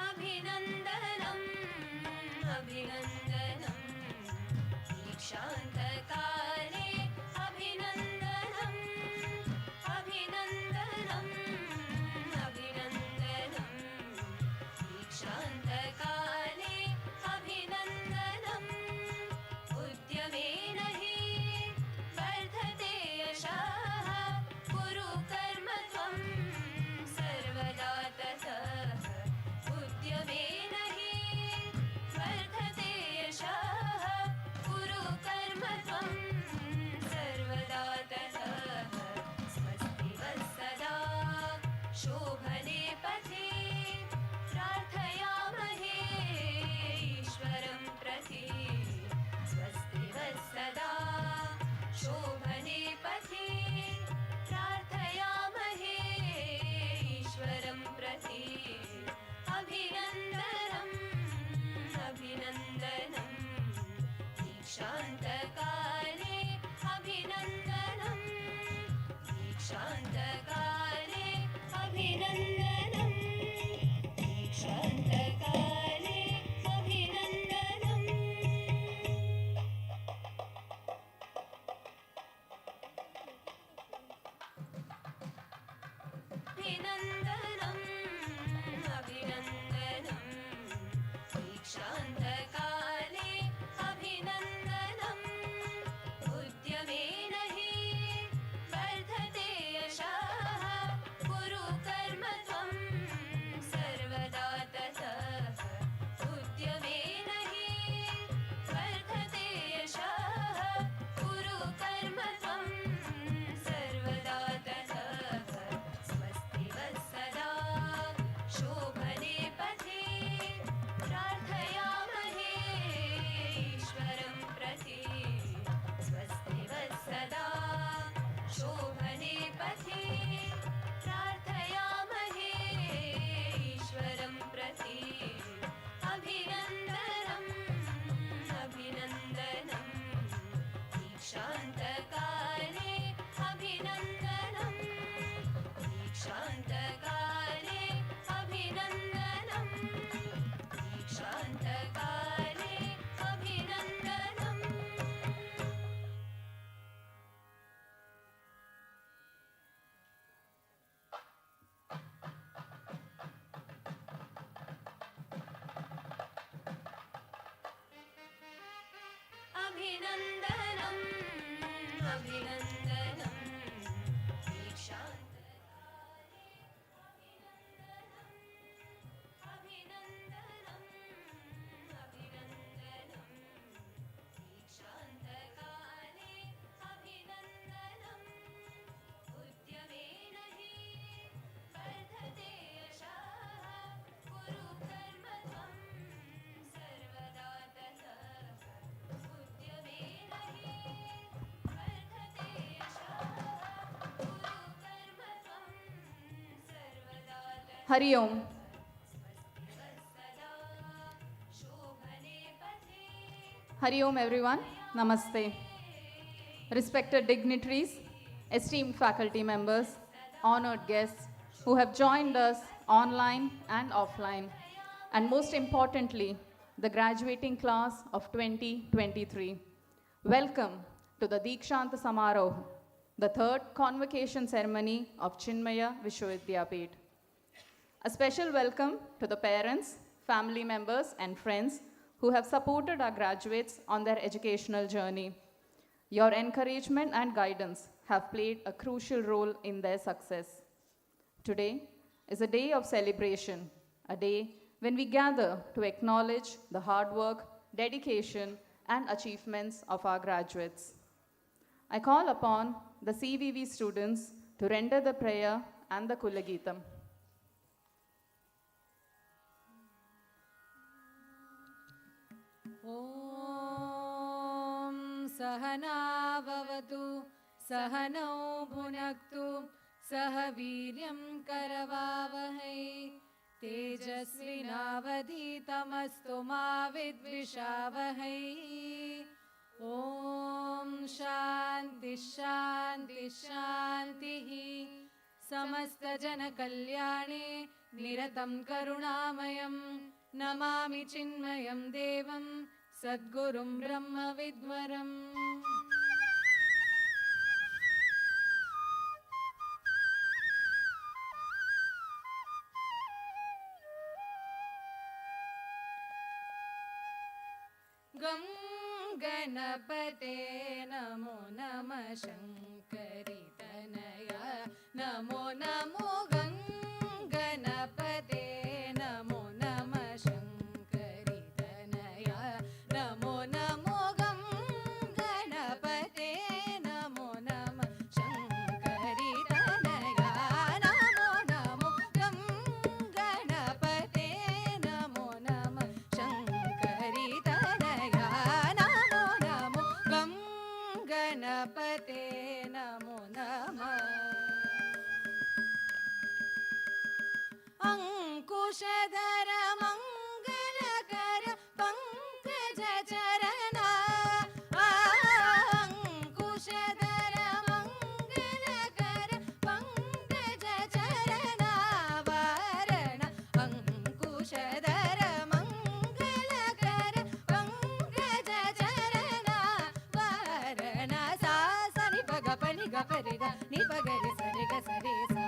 अभिनन्दनम् अभिनन्दनम् दीक्षान्तकाले अभिनन्दनम् अभिनन्दनम् अभिनन्दनम् दीक्षान्तकाले अभिनन्दनम् उद्यमेन हि वर्धते यशः कुरु कर्म त्वं सर्वदा ततः उद्यमेन हि वर्धते यशः अभिनन्दनम् अभिनन्दनम् दीक्षान्तकाले अभिनन्दनम् अभिनन्दनम् दीक्षान्तकाले अभिनन्दनम् उद्यमेन हि वर्धते यशः कुरु कर्म त्वं सर्वदा ततः उद्यमेन हि वर्धते यशः कुरु कर्म त्वं सर्वदा ततः हरि ओम. सदा शोभने पथे Hari Om everyone. Namaste. Respected dignitaries, esteemed faculty members, honored guests who have joined us online and offline, and most importantly, the graduating class of 2023. Welcome to the Dikshanta Samaroh, the third convocation ceremony of Chinmaya Vishwa Vidyapeeth. A special welcome to the parents, family members, and friends who have supported our graduates on their educational journey. Your encouragement and guidance have played a crucial role in their success. Today is a day of celebration, a day when we gather to acknowledge the hard work, dedication, and achievements of our graduates. I call upon the CVV students to render the prayer and the Kulageetam. ॐ सहनाववतु सहनौ भुनक्तु सह वीर्यं करवावहै तेजस्विनावधीतमस्तु मा विद्विषावहै ॐ शान्ति शान्ति शान्तिः समस्तजनकल्याणे निरतं करुणामयं नमामि चिन्मयं देवं सद्गुरुं ब्रह्मविद्वरम् गं गणपते नमो नमः शङ्करि तनया नमो नमो गं गणपते नमो नमः शङ्करि तनया नमो नमो गं गणपते नमो नमः शङ्करि तनया नमो नमो गं गणपते नमो नमः शङ्करि तनया नमो नमो गं गणपते नमो नमः अंकुशधर मंगलकर पंकजचरण अंकुशधर मंगलकर पंकजचरण वारण अंकुशधर मंगलकर पंकजचरण वारण सा सनि पग पनि ग परि ग नि पगरि सरि ग सरि सा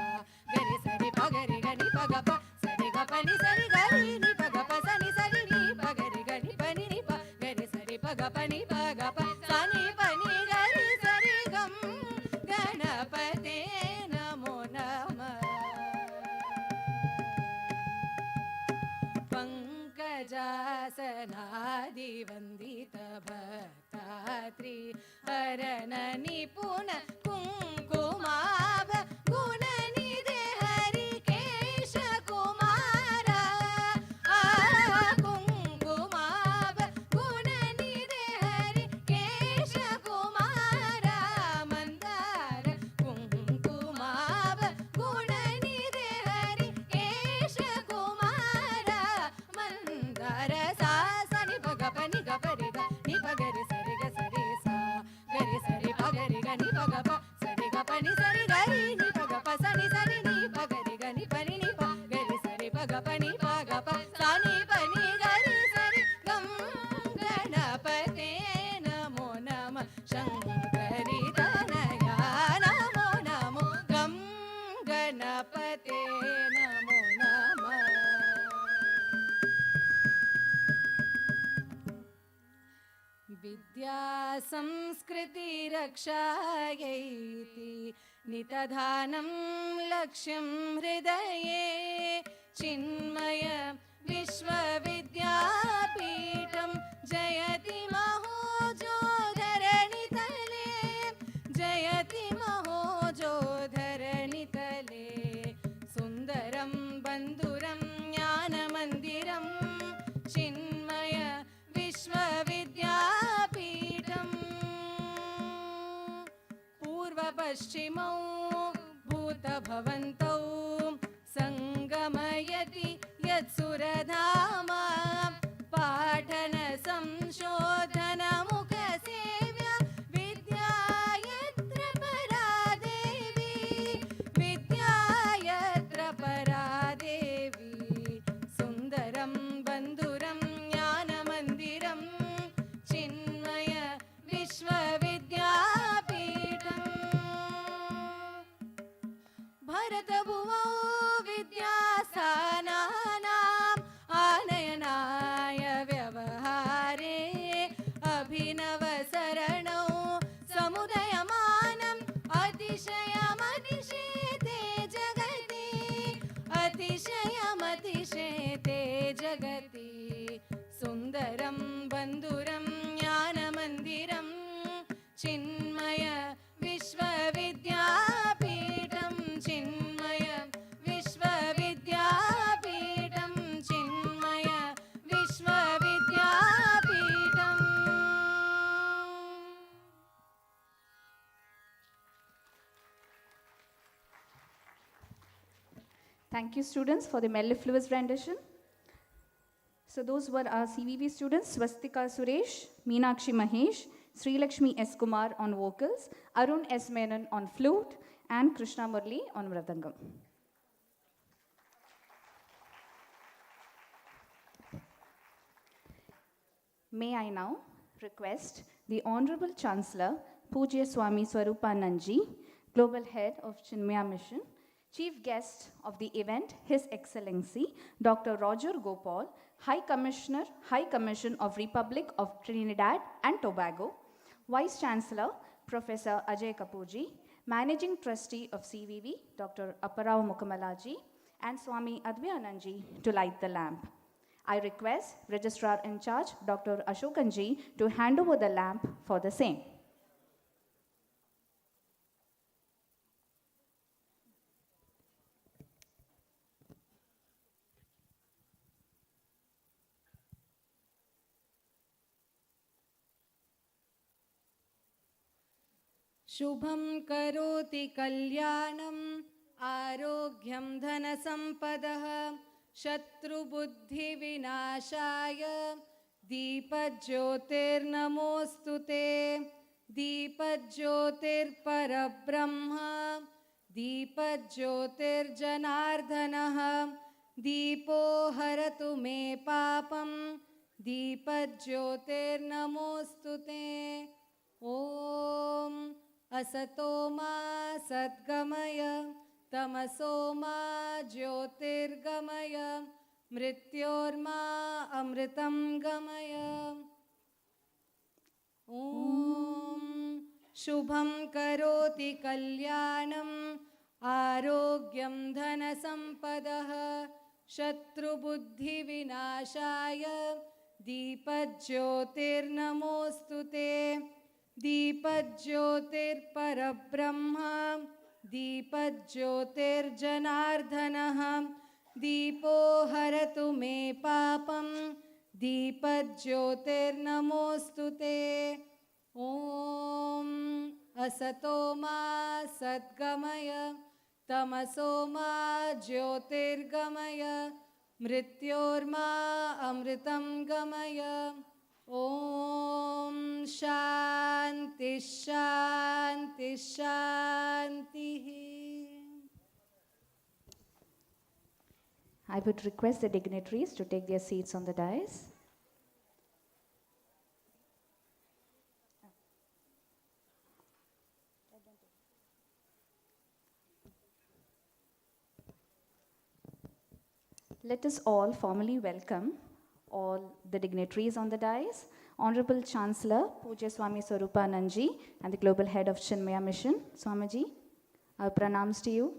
गरि सरि पगरि ग नि पग प सरि ग पनि सरि गरि नि पग प सनि सरि नि पगरि ग नि पनि नि प गरि सरि पग पनि पग प सनि पनि गरि सरि गं गणपते नमो नमः पंकजासनादिवन्दित भक्तात्रि हरण निपुण कुङ्कुमाभ गुणनिधे हरिकेश कुमार कुङ्कुमाभ गुणनिधे हरिकेश कुमार मन्दार कुङ्कुमाभ गुणनिधे हरिकेश कुमार मन्दार सा सनि पग पनि ग परि ग नि पगरि सरि ग सरि सा गरि सरि पगरि ग नि विद्या संस्कृतिरक्षायैति नितधानं लक्ष्यं हृदये चिन्मय विश्वविद्यापीठं जयति महोजो धरणितले जयति महोजो धरणितले सुन्दरं बन्धुरं ज्ञानमन्दिरं चिन्मय विश्वविद्यापीठम् पूर्वपश्चिमौ भूतभवन्तौ सङ्गमयति यत्सुरधाम पाठनसंशोधनमुखसेव्य विद्या यत्र परा देवी विद्या यत्र परा देवी सुन्दरं बन्धुरं ज्ञानमन्दिरं चिन्मय विश्वविद्यापीठम् भरतभुवौ विद्यास्थानानाम् आनयनाय व्यवहारे अभिनवसरणौ समुदयमानम् अतिशयमतिशेते जगति अतिशयमतिशेते जगति सुन्दरं बन्धुरं ज्ञानमन्दिरं चिन्मय विश्वविद्यापीठं चिन्मय विश्वविद्यापीठं चिन्मय विश्वविद्यापीठम् Thank you, students, for the mellifluous rendition. So those were our CVV students, Swastika Suresh, Meenakshi Mahesh, Sri Lakshmi S. Kumar on vocals, Arun S. Menon on flute, and Krishna Murli on mridangam. May I now request the Honorable Chancellor, Pujya Swami Swaroopananda, Global Head of Chinmaya Mission, Chief Guest of the event, His Excellency Dr. Roger Gopaul, High Commissioner, High Commission of Republic of Trinidad and Tobago, Vice Chancellor Professor Ajay Kapoorji, Managing Trustee of CVV Dr. Apparao Mukkamalaji, and Swami Advayananji to light the lamp. I request Registrar in Charge Dr. Ashokanji to hand over the lamp for the same. शुभं करोति कल्याणम् आरोग्यं धनसम्पदः शत्रुबुद्धिविनाशाय दीपज्योतिर्नमोऽस्तु ते दीपज्योतिर्परब्रह्म दीपज्योतिर्जनार्दनः दीपो हरतु मे पापं दीपज्योतिर्नमोऽस्तु ते ॐ असतो मा सद्गमय तमसो मा ज्योतिर्गमय मृत्योर्मा अमृतं गमय ॐ शुभं करोति कल्याणम् आरोग्यं धनसम्पदः शत्रुबुद्धिविनाशाय दीपज्योतिर्नमोऽस्तु ते दीपज्योतिर्परब्रह्म दीपज्योतिर्जनार्दनः दीपो हरतु मे पापं दीपज्योतिर्नमोऽस्तु ते ॐ असतो मा सद्गमय तमसो मा ज्योतिर्गमय मृत्योर्मा अमृतं गमय ॐ शान्ति शान्ति शान्तिः I would request the dignitaries to take their seats on the dais. Let us all formally welcome all the dignitaries on the dais Honorable Chancellor Puja Swami Swaroopananda and the Global Head of Chinmaya Mission, Swamiji, our pranams to you.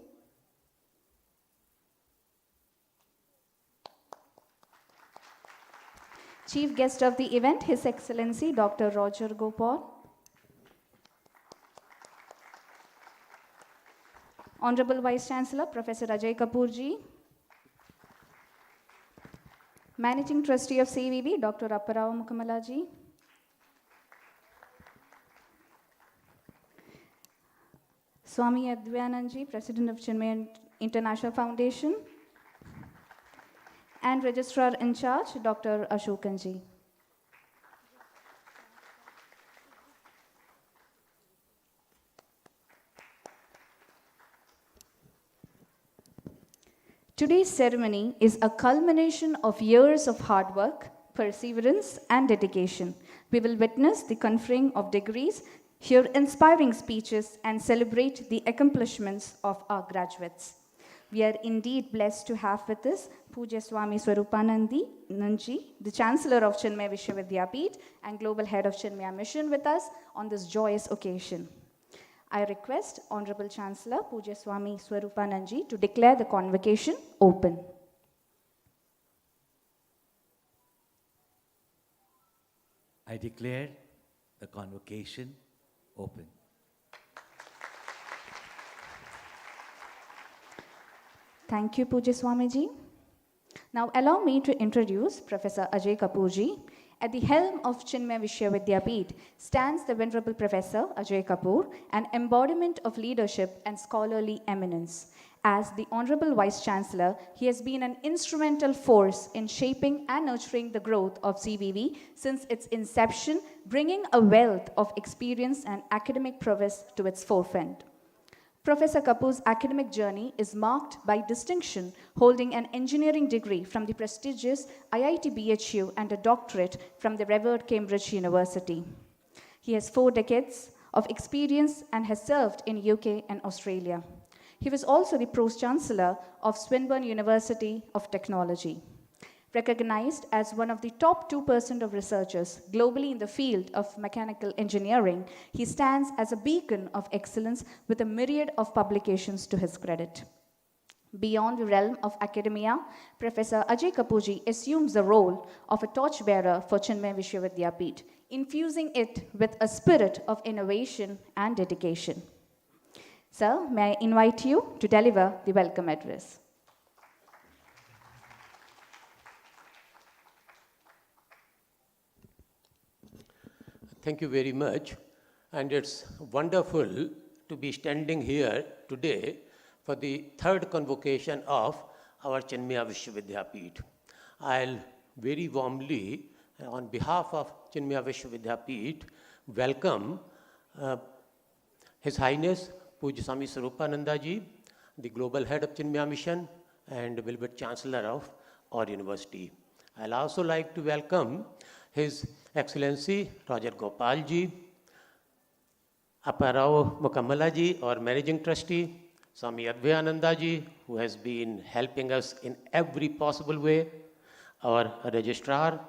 Chief guest of the event, His Excellency Dr. Roger Gopaul. Honorable Vice Chancellor Professor Ajay Kapoorji. Managing Trustee of CVV Dr. Apparao Mukamalaji. Swami Advyananji, President of Chinmaya International Foundation. And Registrar in Charge, Dr. Ashokanji. Today's ceremony is a culmination of years of hard work, perseverance, and dedication. We will witness the conferring of degrees, hear inspiring speeches, and celebrate the accomplishments of our graduates. We are indeed blessed to have with us Puja Swami Swaroopananda Nanji, the Chancellor of Chinmaya Vishwa Vidyapeeth and Global Head of Chinmaya Mission with us on this joyous occasion. I request Honorable Chancellor Puja Swami Swaroopananda to declare the convocation open. I declare the convocation open. Thank you, Puja Swamiji. Now allow me to introduce Professor Ajay Kapoorji. At the helm of Chinmaya Vishwa Vidyapeeth stands the Venerable Professor Ajay Kapoor, an embodiment of leadership and scholarly eminence. As the Honorable Vice Chancellor, he has been an instrumental force in shaping and nurturing the growth of CVV since its inception, bringing a wealth of experience and academic prowess to its forefront. Professor Kapoor's academic journey is marked by distinction, holding an engineering degree from the prestigious IIT BHU and a doctorate from the revered Cambridge University. He has 4 decades of experience and has served in UK and Australia. He was also the Pro-Chancellor of Swinburne University of Technology. Recognized as one of the top 2% of researchers globally in the field of mechanical engineering, he stands as a beacon of excellence with a myriad of publications to his credit. Beyond the realm of academia, Professor Ajay Kapoorji assumes the role of a torchbearer for Chinmaya Vishwa Vidyapeeth, infusing it with a spirit of innovation and dedication. Sir, may I invite you to deliver the welcome address. Thank you very much, and it's wonderful to be standing here today for the 3rd convocation of our Chinmaya Vishwa Vidyapeeth. I'll very warmly, on behalf of Chinmaya Vishwa Vidyapeeth, welcome His Highness Puja Swami Swaroopananda ji, the Global Head of Chinmaya Mission and Venerable Chancellor of our university. I'll also like to welcome His Excellency Roger Gopaul ji, Apparao Mukamala ji, our Managing Trustee, Swami Advyananda ji, who has been helping us in every possible way, our Registrar,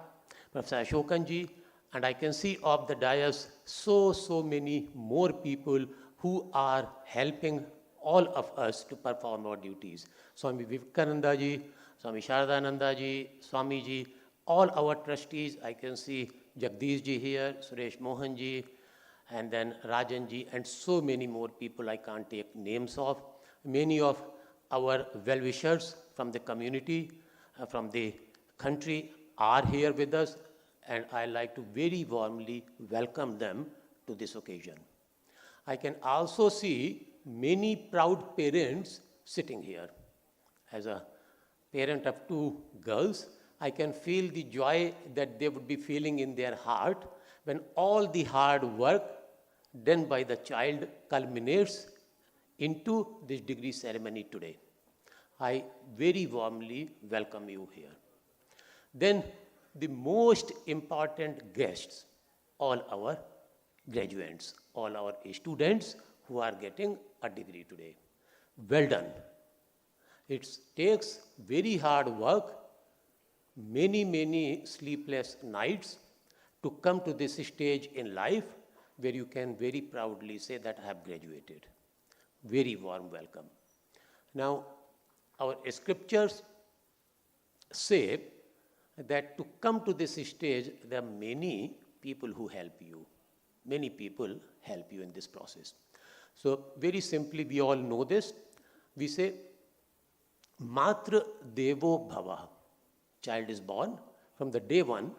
Professor Ashokan ji, and I can see of the dais so many more people who are helping all of us to perform our duties. Swami Vivekananda ji, Swami Sharadananda ji, Swami ji, all our trustees, I can see Jagdish ji here, Suresh Mohan ji, and then Rajan ji, and so many more people I can't take names of. Many of our well-wishers from the community, from the country are here with us, and I like to very warmly welcome them to this occasion. I can also see many proud parents sitting here. As a parent of 2 girls, I can feel the joy that they would be feeling in their heart when all the hard work done by the child culminates into this degree ceremony today. I very warmly welcome you here. Then the most important guests, all our graduates, all our students who are getting a degree today. Well done. It takes very hard work, many sleepless nights to come to this stage in life where you can very proudly say that I have graduated. Very warm welcome. Now, our scriptures say that to come to this stage, there are many people who help you. Many people help you in this process. So, very simply, we all know this. We say, Matra Devo Bhava. Child is born. From the day one,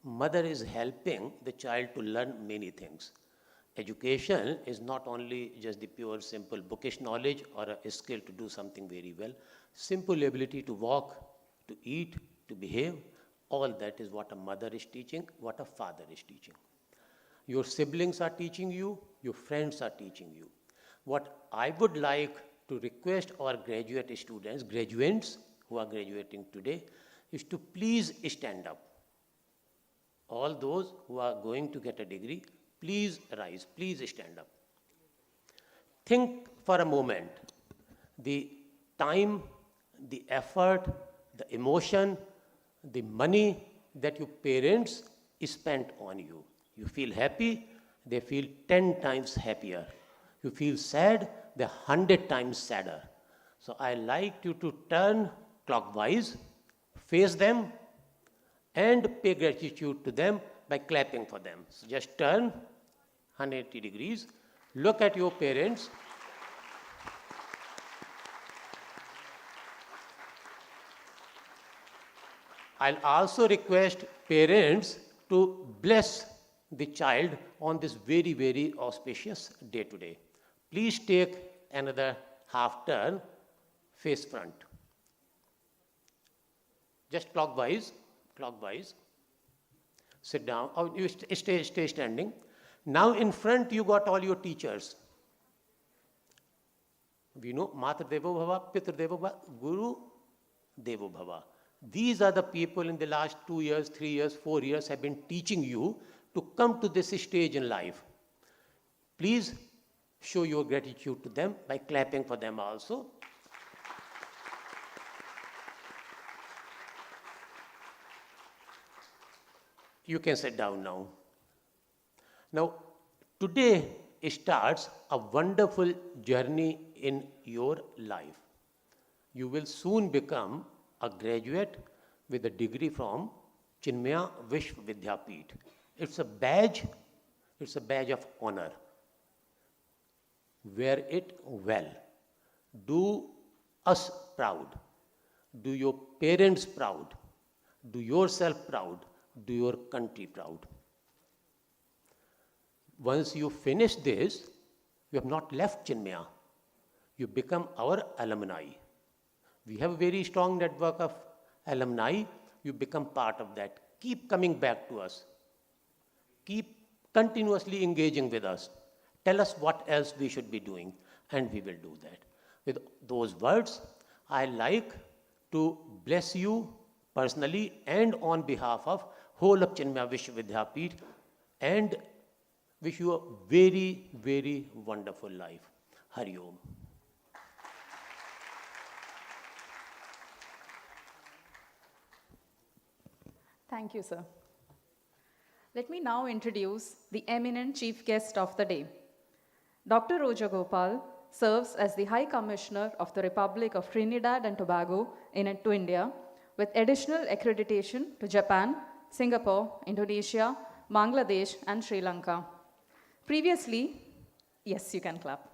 mother is helping the child to learn many things. Education is not only just the pure, simple bookish knowledge or a skill to do something very well. Simple ability to walk, to eat, to behave, all that is what a mother is teaching, what a father is teaching. Your siblings are teaching you, your friends are teaching you. What I would like to request our graduate students, graduates who are graduating today, is to please stand up. All those who are going to get a degree, please rise, please stand up. Think for a moment the time, the effort, the emotion, the money that your parents spent on you. You feel happy, they feel 10 times happier. You feel sad, they're 100 times sadder. So I like you to turn clockwise, face them, and pay gratitude to them by clapping for them. So just turn 180 degrees, look at your parents. I'll also request parents to bless the child on this very, very auspicious day today. Please take another half turn, face front. Just clockwise, clockwise. Sit down, or you stay standing. Now in front you got all your teachers. We know Matra Devo Bhava, Pitra Devo Bhava, Guru Devo Bhava. These are the people in the last 2 years, 3 years, 4 years have been teaching you to come to this stage in life. Please show your gratitude to them by clapping for them also. You can sit down now. Now, today starts a wonderful journey in your life. You will soon become a graduate with a degree from Chinmaya Vishwa Vidyapeeth. It's a badge of honor. Wear it well. Do us proud. Do your parents proud. Do yourself proud. Do your country proud. Once you finish this, you have not left Chinmaya. You become our alumni. We have a very strong network of alumni. You become part of that. Keep coming back to us. Keep continuously engaging with us. Tell us what else we should be doing, and we will do that. With those words, I like to bless you personally and on behalf of whole of Chinmaya Vishwa Vidyapeeth, and wish you a very, very wonderful life. Hari Om. Thank you, sir. Let me now introduce the eminent chief guest of the day. Dr. Roja Gopaul serves as the High Commissioner of the Republic of Trinidad and Tobago to India, with additional accreditation to Japan, Singapore, Indonesia, Bangladesh, and Sri Lanka. Previously, yes, you can clap.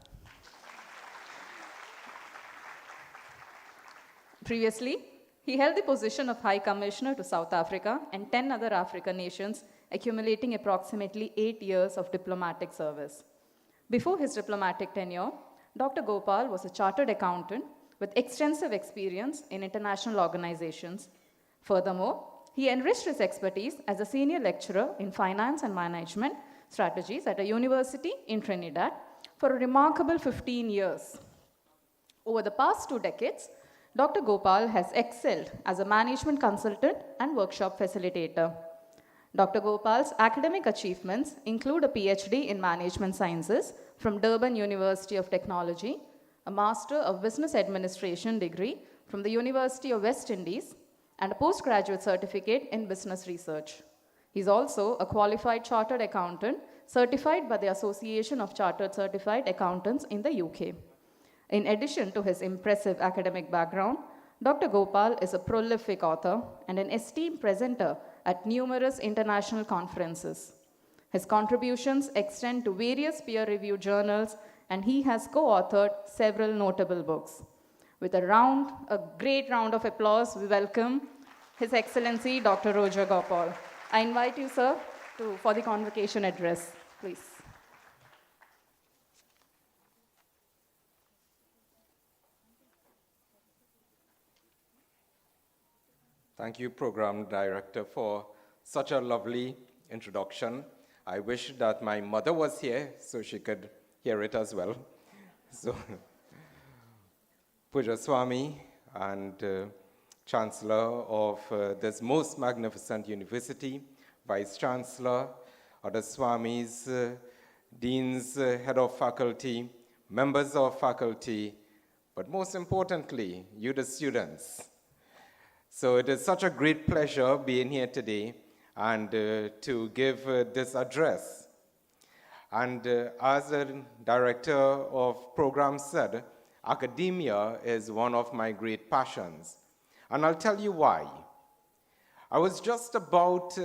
Previously, he held the position of High Commissioner to South Africa and 10 other African nations, accumulating approximately 8 years of diplomatic service. Before his diplomatic tenure, Dr. Gopaul was a chartered accountant with extensive experience in international organizations. Furthermore, he enriched his expertise as a senior lecturer in finance and management strategies at a university in Trinidad for a remarkable 15 years. Over the past 2 decades, Dr. Gopaul has excelled as a management consultant and workshop facilitator. Dr. Gopaul's academic achievements include a PhD in Management Sciences from Durban University of Technology, a Master of Business Administration degree from the University of West Indies, and a postgraduate certificate in Business Research. He's also a qualified chartered accountant certified by the Association of Chartered Certified Accountants in the UK. In addition to his impressive academic background, Dr. Gopal is a prolific author and an esteemed presenter at numerous international conferences. His contributions extend to various peer-reviewed journals, and he has co-authored several notable books. With a great round of applause, we welcome His Excellency Dr. Roger Gopaul. I invite you, sir, for the convocation address, please. Thank you, Program Director, for such a lovely introduction. I wish that my mother was here so she could hear it as well. So, Puja Swami and Chancellor of this most magnificent university, Vice Chancellor, other Swamis, Deans, Head of Faculty, members of faculty, but most importantly, you the students. So it is such a great pleasure being here today and to give this address. And as the Director of Program said, academia is one of my great passions. And I'll tell you why. I was just about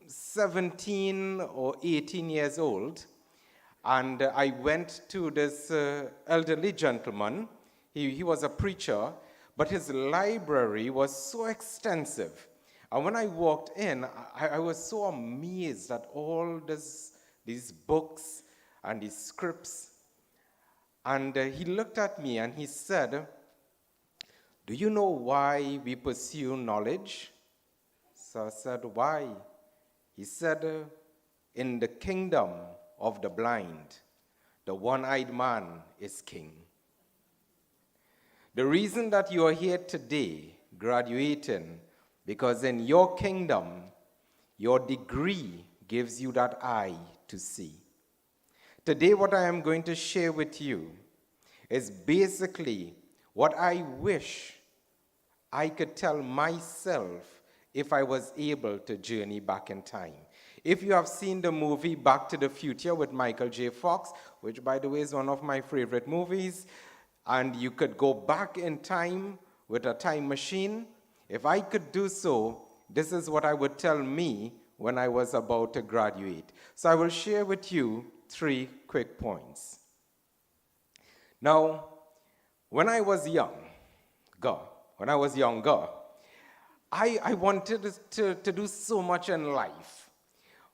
17 or 18 years old, and I went to this elderly gentleman. He was a preacher, but his library was so extensive. And when I walked in, I was so amazed at all these books and these scripts. And he looked at me and he said, "Do you know why we pursue knowledge?" So I said, "Why?" He said, "In the kingdom of the blind, the one-eyed man is king." The reason that you are here today, graduating, because in your kingdom, your degree gives you that eye to see. Today, what I am going to share with you is basically what I wish I could tell myself if I was able to journey back in time. If you have seen the movie Back to the Future with Michael J. Fox, which by the way is one of my favorite movies, and you could go back in time with a time machine, if I could do so, this is what I would tell me when I was about to graduate. So I will share with you 3 quick points. Now, when I was younger, I wanted to do so much in life.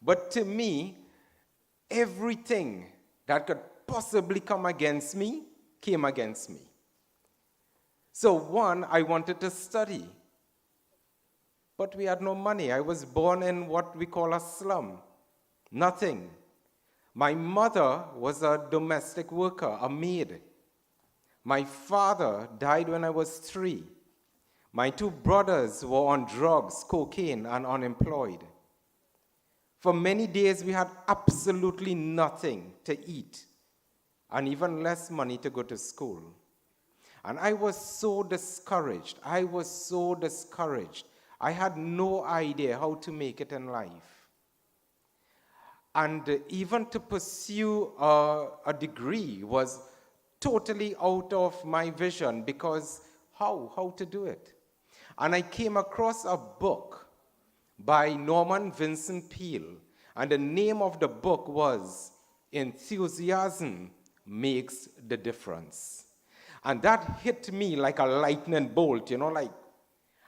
But to me, everything that could possibly come against me came against me. So one, I wanted to study. But we had no money. I was born in what we call a slum. Nothing. My mother was a domestic worker, a maid. My father died when I was 3. My 2 brothers were on drugs, cocaine, and unemployed. For many days, we had absolutely nothing to eat, and even less money to go to school. And I was so discouraged. I had no idea how to make it in life. And even to pursue a degree was totally out of my vision, because how to do it? And I came across a book by Norman Vincent Peale, and the name of the book was Enthusiasm Makes the Difference. And that hit me like a lightning bolt,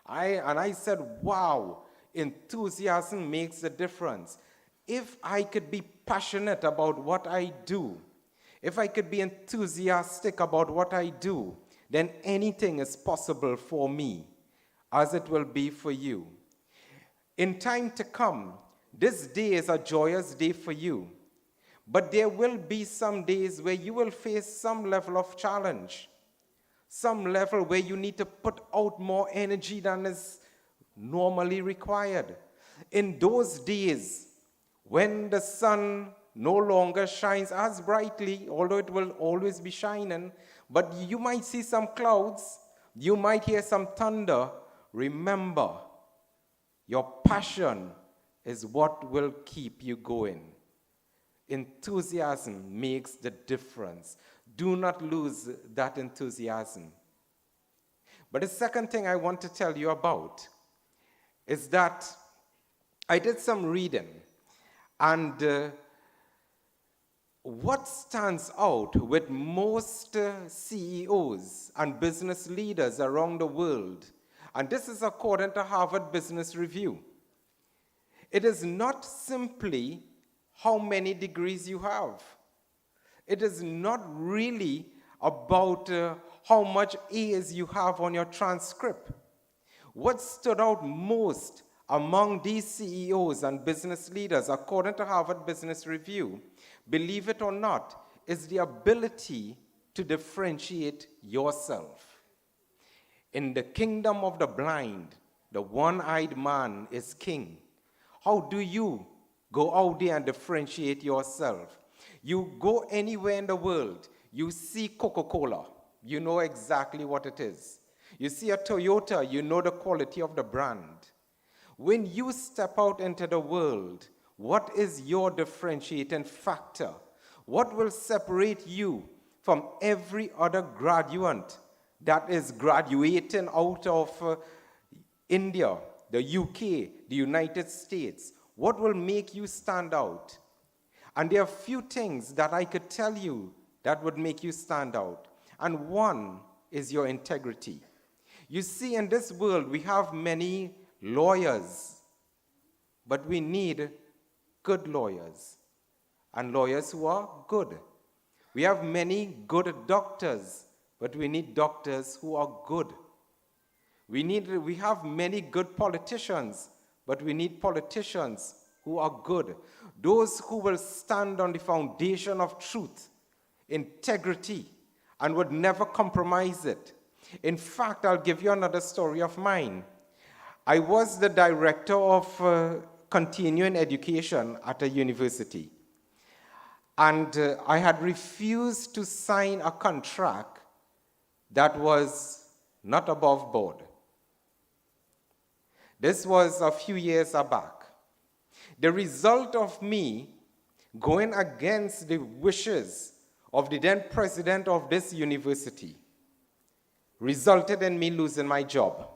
I said, wow, enthusiasm makes a difference. If I could be passionate about what I do, if I could be enthusiastic about what I do, then anything is possible for me, as it will be for you. In time to come, this day is a joyous day for you, but there will be some days where you will face some level of challenge, some level where you need to put out more energy than is normally required. In those days, when the sun no longer shines as brightly, although it will always be shining, but you might see some clouds, you might hear some thunder, remember, your passion is what will keep you going. Enthusiasm makes the difference. Do not lose that enthusiasm. But the second thing I want to tell you about is that I did some reading, and what stands out with most CEOs and business leaders around the world, and this is according to Harvard Business Review, it is not simply how many degrees you have. It is not really about how much A's you have on your transcript. What stood out most among these CEOs and business leaders, according to Harvard Business Review, believe it or not, is the ability to differentiate yourself. In the kingdom of the blind, the one-eyed man is king. How do you go out there and differentiate yourself? You go anywhere in the world, you see Coca-Cola, you know exactly what it is. You see a Toyota, you know the quality of the brand. When you step out into the world, what is your differentiating factor? What will separate you from every other graduate that is graduating out of India, the UK, the United States? What will make you stand out? And there are few things that I could tell you that would make you stand out. And one is your integrity. You see, in this world, we have many lawyers, but we need good lawyers and lawyers who are good. We have many good doctors, but we need doctors who are good. We have many good politicians, but we need politicians who are good. Those who will stand on the foundation of truth, integrity, and would never compromise it. In fact, I'll give you another story of mine. I was the director of continuing education at a university. And I had refused to sign a contract that was not above board. This was a few years back. The result of me going against the wishes of the then president of this university resulted in me losing my job.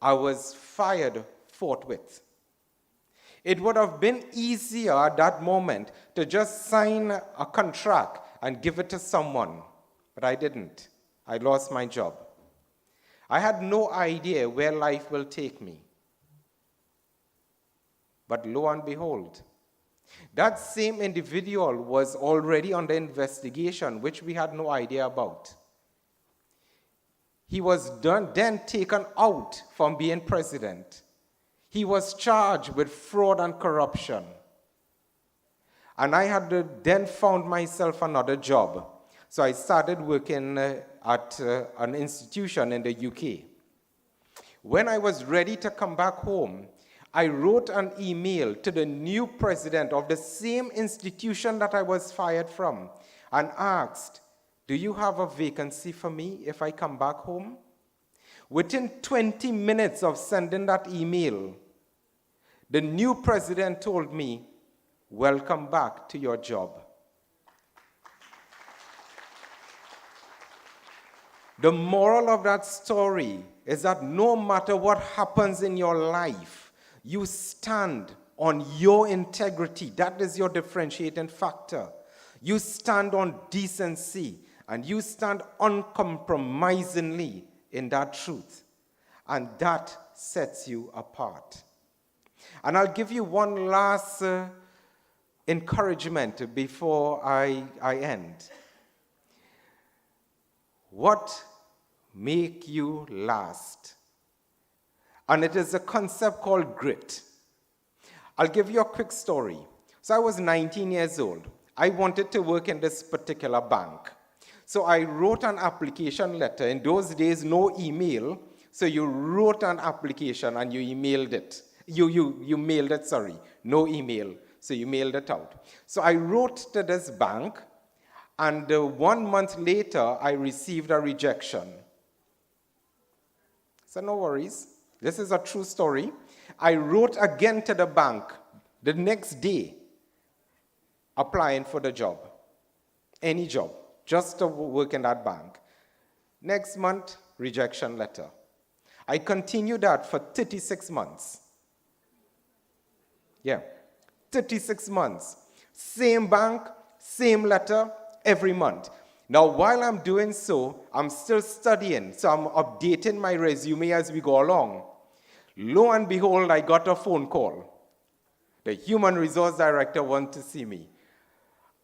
I was fired forthwith. It would have been easier at that moment to just sign a contract and give it to someone, but I didn't. I lost my job. I had no idea where life will take me. But lo and behold, that same individual was already under investigation, which we had no idea about. He was then taken out from being president. He was charged with fraud and corruption. And I had then found myself another job. So I started working at an institution in the UK. When I was ready to come back home, I wrote an email to the new president of the same institution that I was fired from and asked, "Do you have a vacancy for me if I come back home?" Within 20 minutes of sending that email, the new president told me, "Welcome back to your job." The moral of that story is that no matter what happens in your life, you stand on your integrity. That is your differentiating factor. You stand on decency, and you stand uncompromisingly in that truth. And that sets you apart. And I'll give you one last encouragement before I end. What make you last? And it is a concept called grit. I'll give you a quick story. So I was 19 years old. I wanted to work in this particular bank. So I wrote an application letter. In those days, no email. So you wrote an application and you emailed it. You mailed it, sorry. No email. So you mailed it out. So I wrote to this bank, and 1 month later, I received a rejection. So no worries. This is a true story. I wrote again to the bank the next day, applying for the job. Any job, just to work in that bank. Next month, rejection letter. I continued that for 36 months. Yeah, 36 months. Same bank, same letter, every month. Now, while I'm doing so, I'm still studying, so I'm updating my resume as we go along. Lo and behold, I got a phone call. The human resource director wanted to see me.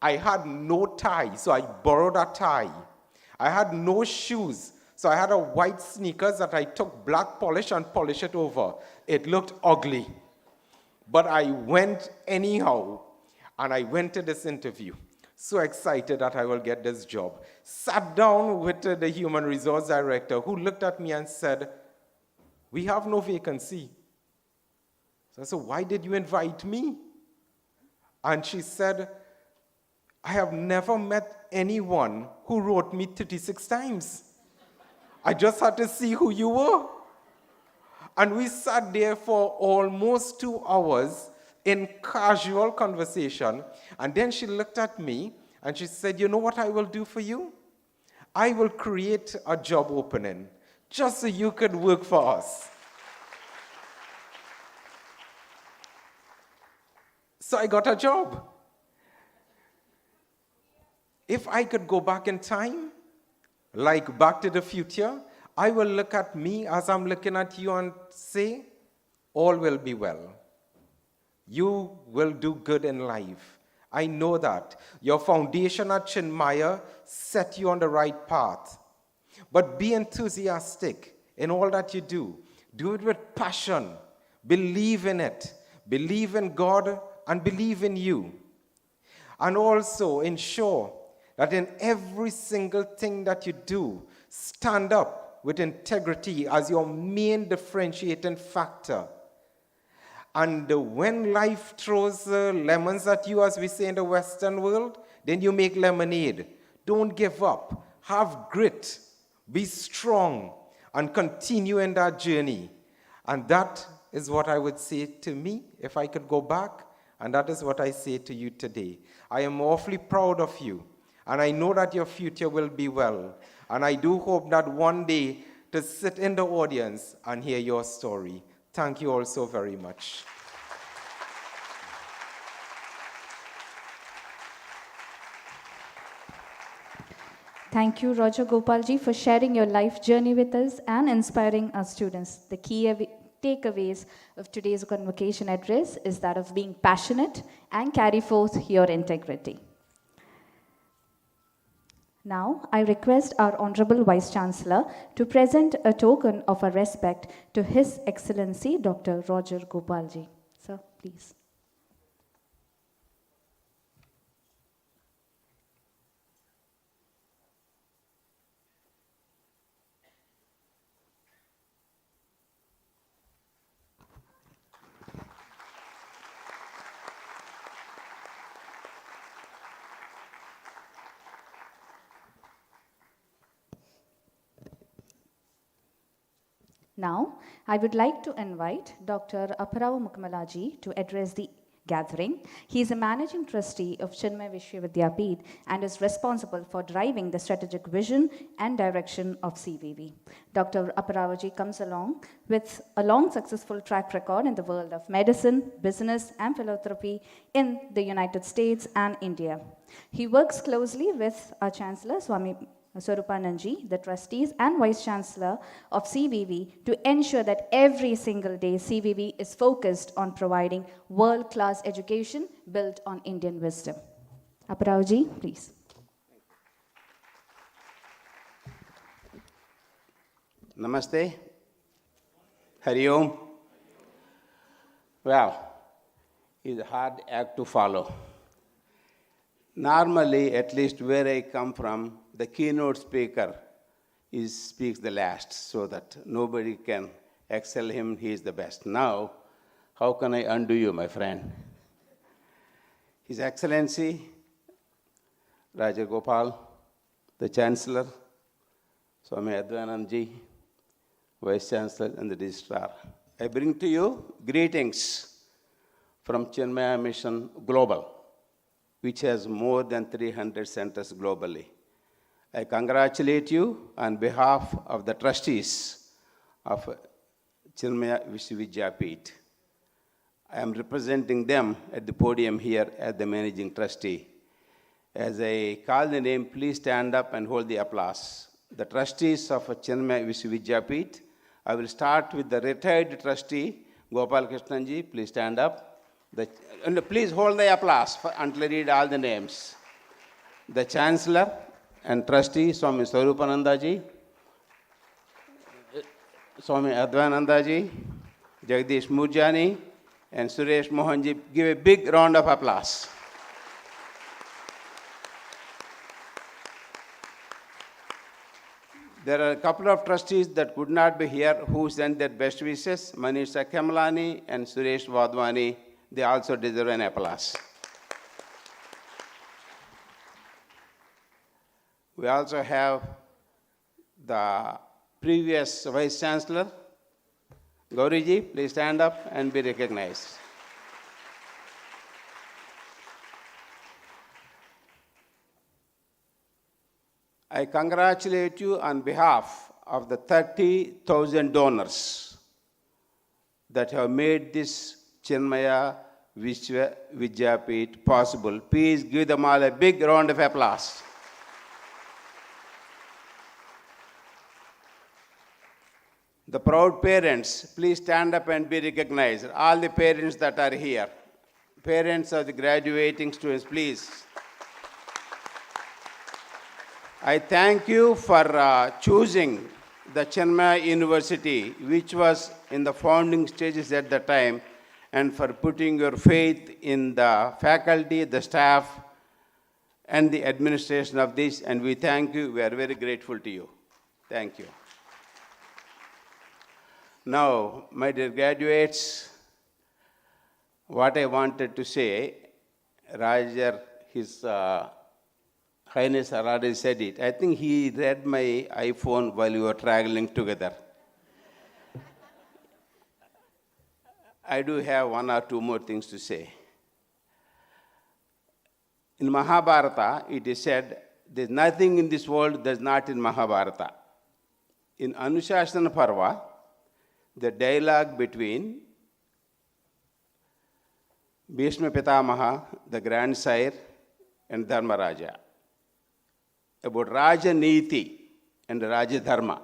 I had no tie, so I borrowed a tie. I had no shoes, so I had a white sneakers that I took black polish and polished it over. It looked ugly. But I went anyhow, and I went to this interview. So excited that I will get this job. Sat down with the human resource director, who looked at me and said, "We have no vacancy." So I said, "Why did you invite me?" And she said, "I have never met anyone who wrote me 36 times. I just had to see who you were." And we sat there for almost 2 hours in casual conversation. And then she looked at me and she said, "You know what I will do for you? I will create a job opening just so you could work for us." So I got a job. If I could go back in time, like Back to the Future, I will look at me as I'm looking at you and say, all will be well. You will do good in life. I know that. Your foundation at Chinmaya set you on the right path. But be enthusiastic in all that you do. Do it with passion. Believe in it. Believe in God and believe in you. And also ensure that in every single thing that you do, stand up with integrity as your main differentiating factor. And when life throws lemons at you, as we say in the Western world, then you make lemonade. Don't give up. Have grit. Be strong and continue in that journey. And that is what I would say to me if I could go back. And that is what I say to you today. I am awfully proud of you. And I know that your future will be well. And I do hope that one day to sit in the audience and hear your story. Thank you all so very much. Thank you, Roger Gopalji, for sharing your life journey with us and inspiring our students. The key takeaways of today's convocation address is that of being passionate and carry forth your integrity. Now, I request our Honorable Vice Chancellor to present a token of our respect to His Excellency Dr. Roger Gopalji. Sir, please. Now, I would like to invite Dr. Apparava Mukkamalaji to address the gathering. He is a managing trustee of Chinmaya Vishwa Vidyapeeth and is responsible for driving the strategic vision and direction of CVV. Dr. Apparavaji comes along with a long successful track record in the world of medicine, business, and philanthropy in the United States and India. He works closely with our Chancellor, Swami Swaroopananda, the trustees and Vice Chancellor of CVV to ensure that every single day CVV is focused on providing world-class education built on Indian wisdom. Apparavaji, please. Namaste. Hari Om. Well, it's a hard act to follow. Normally, at least where I come from, the keynote speaker speaks the last so that nobody can excel him, he is the best. Now, how can I undo you, my friend? His Excellency, Raja Gopaul, the Chancellor, Swami Advayanandaji, Vice Chancellor and the Registrar, I bring to you greetings from Chinmaya Mission Global, which has more than 300 centers globally. I congratulate you on behalf of the trustees of Chinmaya Vishwa Vidyapeeth. I am representing them at the podium here as the managing trustee. As I call the name, please stand up and hold the applause. The trustees of Chinmaya Vishwa Vidyapeeth. I will start with the retired trustee, Gopaul Krishnanji. Please stand up. And please hold the applause until I read all the names. The Chancellor and trustee, Swami Swaroopananda ji, Swami Advayananda ji, Jagdish Murjani, and Suresh Mohanji. Give a big round of applause. There are a couple of trustees that could not be here who sent their best wishes, Manisha Kamlani and Suresh Wadhwani. They also deserve an applause. We also have the previous Vice Chancellor, Gauriji. Please stand up and be recognized. I congratulate you on behalf of the 30,000 donors that have made this Chinmaya Vishwa Vidyapeeth possible. Please give them all a big round of applause. The proud parents, please stand up and be recognized. All the parents that are here. Parents of the graduating students, please. I thank you for choosing the Chinmaya University, which was in the founding stages at the time, and for putting your faith in the faculty, the staff, and the administration of this. And we thank you. We are very grateful to you. Thank you. Now, my dear graduates, what I wanted to say, Rajar, His Highness already said it. I think he read my iPhone while we were traveling together. I do have one or two more things to say. In Mahabharata, it is said, there's nothing in this world that's not in Mahabharata. In Anushasana Parva, the dialogue between Bhishma Pitamaha, the grandsire, and Dharmaraja, about Raja Niti and Raja Dharma.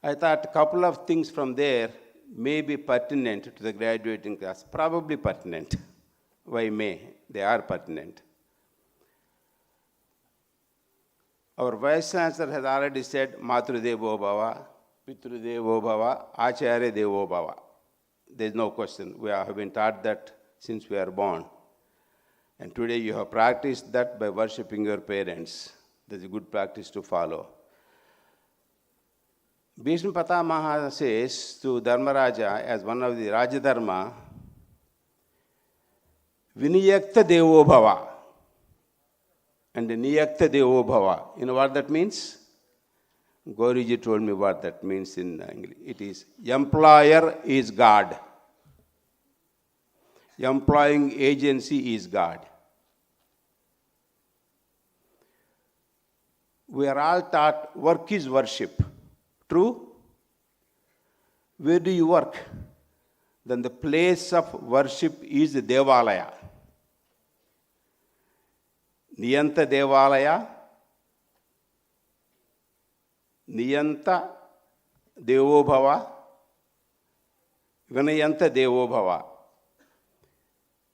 I thought a couple of things from there may be pertinent to the graduating class. Probably pertinent. Why may? They are pertinent. Our Vice Chancellor has already said, Matru Devo Bhava, Pitru Devo Bhava, Acharya Devo Bhava. There is no question. We have been taught that since we are born. And today you have practiced that by worshipping your parents. That's a good practice to follow. Bhishma Pitamaha says to Dharmaraja, as one of the Raja Dharma, Vinayakta Devo Bhava and Niyakta Devo Bhava. You know what that means? Gauriji told me what that means in English. It is, employer is God. Employing agency is God. We are all taught work is worship. True? Where do you work? Then the place of worship is the Devalaya. Niyanta Devalaya, Niyanta Devo Bhava, Vinayanta Devo Bhava.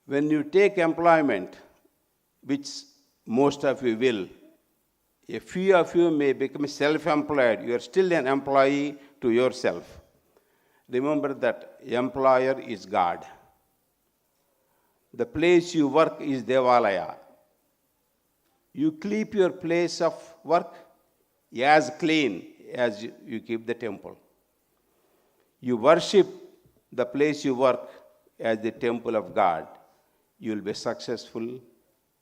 When you take employment, which most of you will, a few of you may become self-employed. You are still an employee to yourself. Remember that employer is God. The place you work is Devalaya. You keep your place of work as clean as you keep the temple. You worship the place you work as the temple of God. You will be successful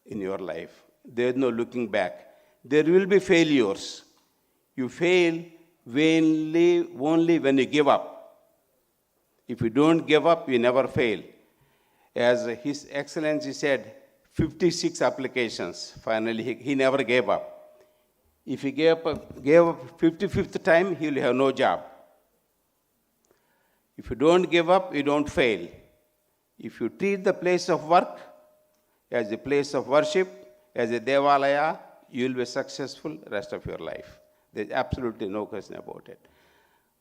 in your life. There is no looking back. There will be failures. You fail only when you give up. If you don't give up, you never fail. As His Excellency said, 56 applications. Finally, he never gave up. If he gave up 55th time, he will have no job. If you don't give up, you don't fail. If you treat the place of work as a place of worship, as a devalaya, you will be successful rest of your life. There's absolutely no question about it.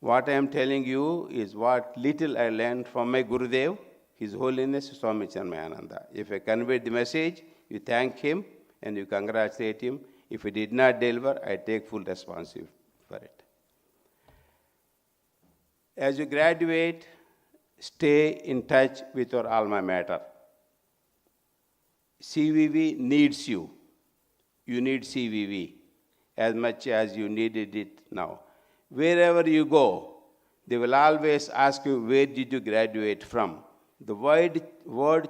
What I am telling you is what little I learned from my Gurudev, His Holiness Swami Chinmaya. If I convey the message, you thank him and you congratulate him. If he did not deliver, I take full responsibility for it. As you graduate, stay in touch with your alma mater. CVV needs you. You need CVV as much as you needed it now. Wherever you go, they will always ask you, where did you graduate from? The word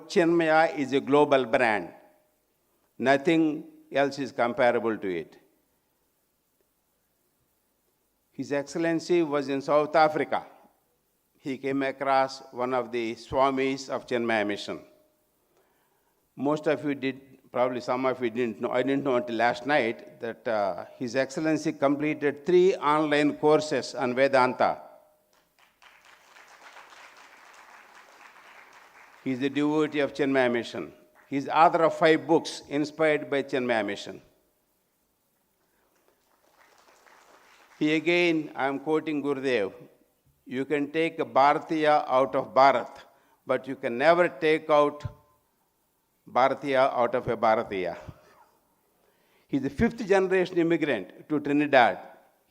Chinmaya is a global brand. Nothing else is comparable to it. His Excellency was in South Africa. He came across one of the Swamis of Chinmaya Mission. Most of you did, probably some of you didn't know. I didn't know until last night that His Excellency completed 3 online courses on Vedanta. He is the devotee of Chinmaya Mission. He is author of 5 books inspired by Chinmaya Mission. He again, I am quoting Gurudev, you can take a Bharatiya out of Bharat, but you can never take out Bharatiya out of a Bharatiya. He is the 5th generation immigrant to Trinidad.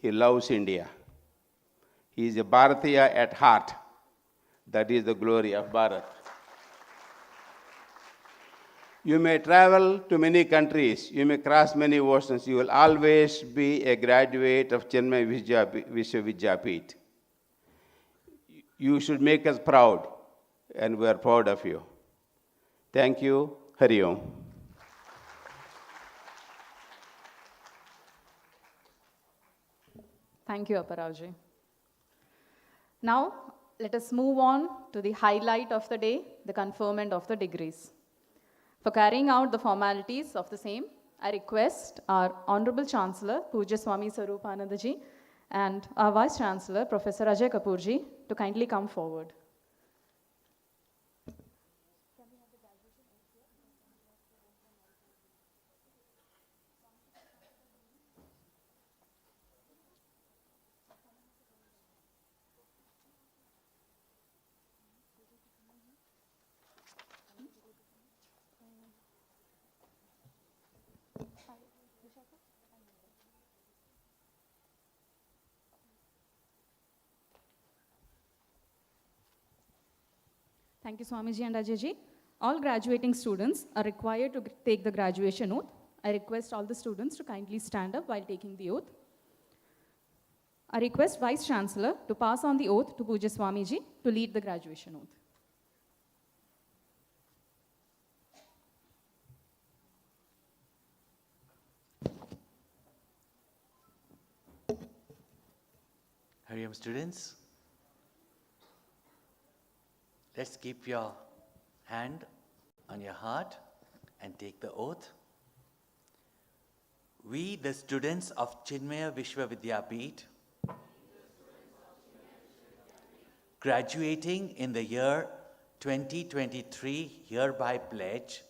He loves India. He is a Bharatiya at heart. That is the glory of Bharat. You may travel to many countries, you may cross many oceans, you will always be a graduate of Chinmaya Vishwa Vidyapeeth. You should make us proud, and we are proud of you. Thank you. Hari Om. Thank you, Aparavji. Now, let us move on to the highlight of the day, the conferment of the degrees. For carrying out the formalities of the same, I request our Honorable Chancellor, Puja Swami Swaroopananda ji, and our Vice Chancellor, Professor Ajay Kapoor ji, to kindly come forward. Thank you, Swamiji and Ajayji. All graduating students are required to take the graduation oath. I request all the students to kindly stand up while taking the oath. I request Vice Chancellor to pass on the oath to Puja Swamiji to lead the graduation oath. Hari Om students, let's keep your hand on your heart and take the oath. We, the students of Chinmaya Vishwa Vidyapeeth, graduating in the year 2023, hereby pledge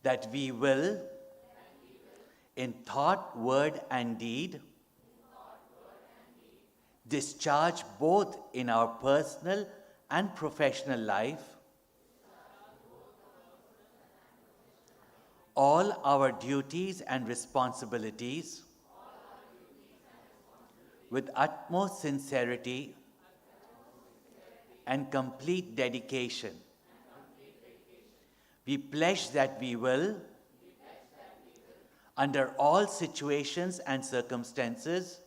that we will, in thought, word, and deed, discharge both in our personal and professional life all our duties and responsibilities with utmost sincerity and complete dedication. We pledge that we will, under all situations and circumstances,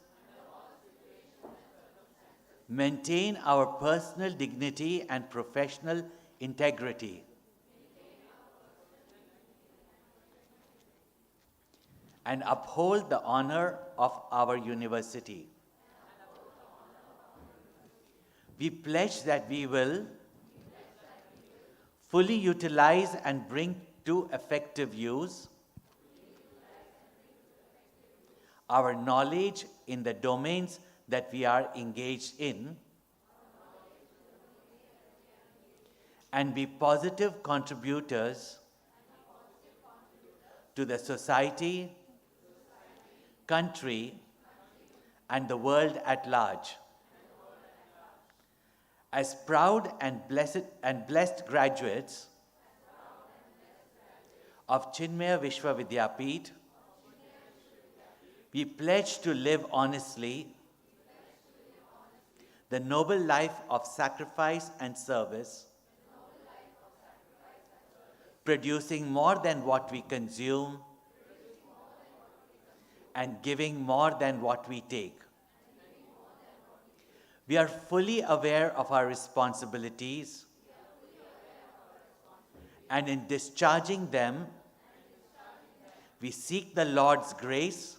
maintain our personal dignity and professional integrity, and uphold the honor of our university. We pledge that we will fully utilize and bring to effective use our knowledge in the domains that we are engaged in and be positive contributors to the society, country, and the world at large. As proud and blessed graduates of Chinmaya Vishwa Vidyapeeth, we pledge to live honestly the noble life of sacrifice and service, producing more than what we consume and giving more than what we take. We are fully aware of our responsibilities, and in discharging them, we seek the Lord's grace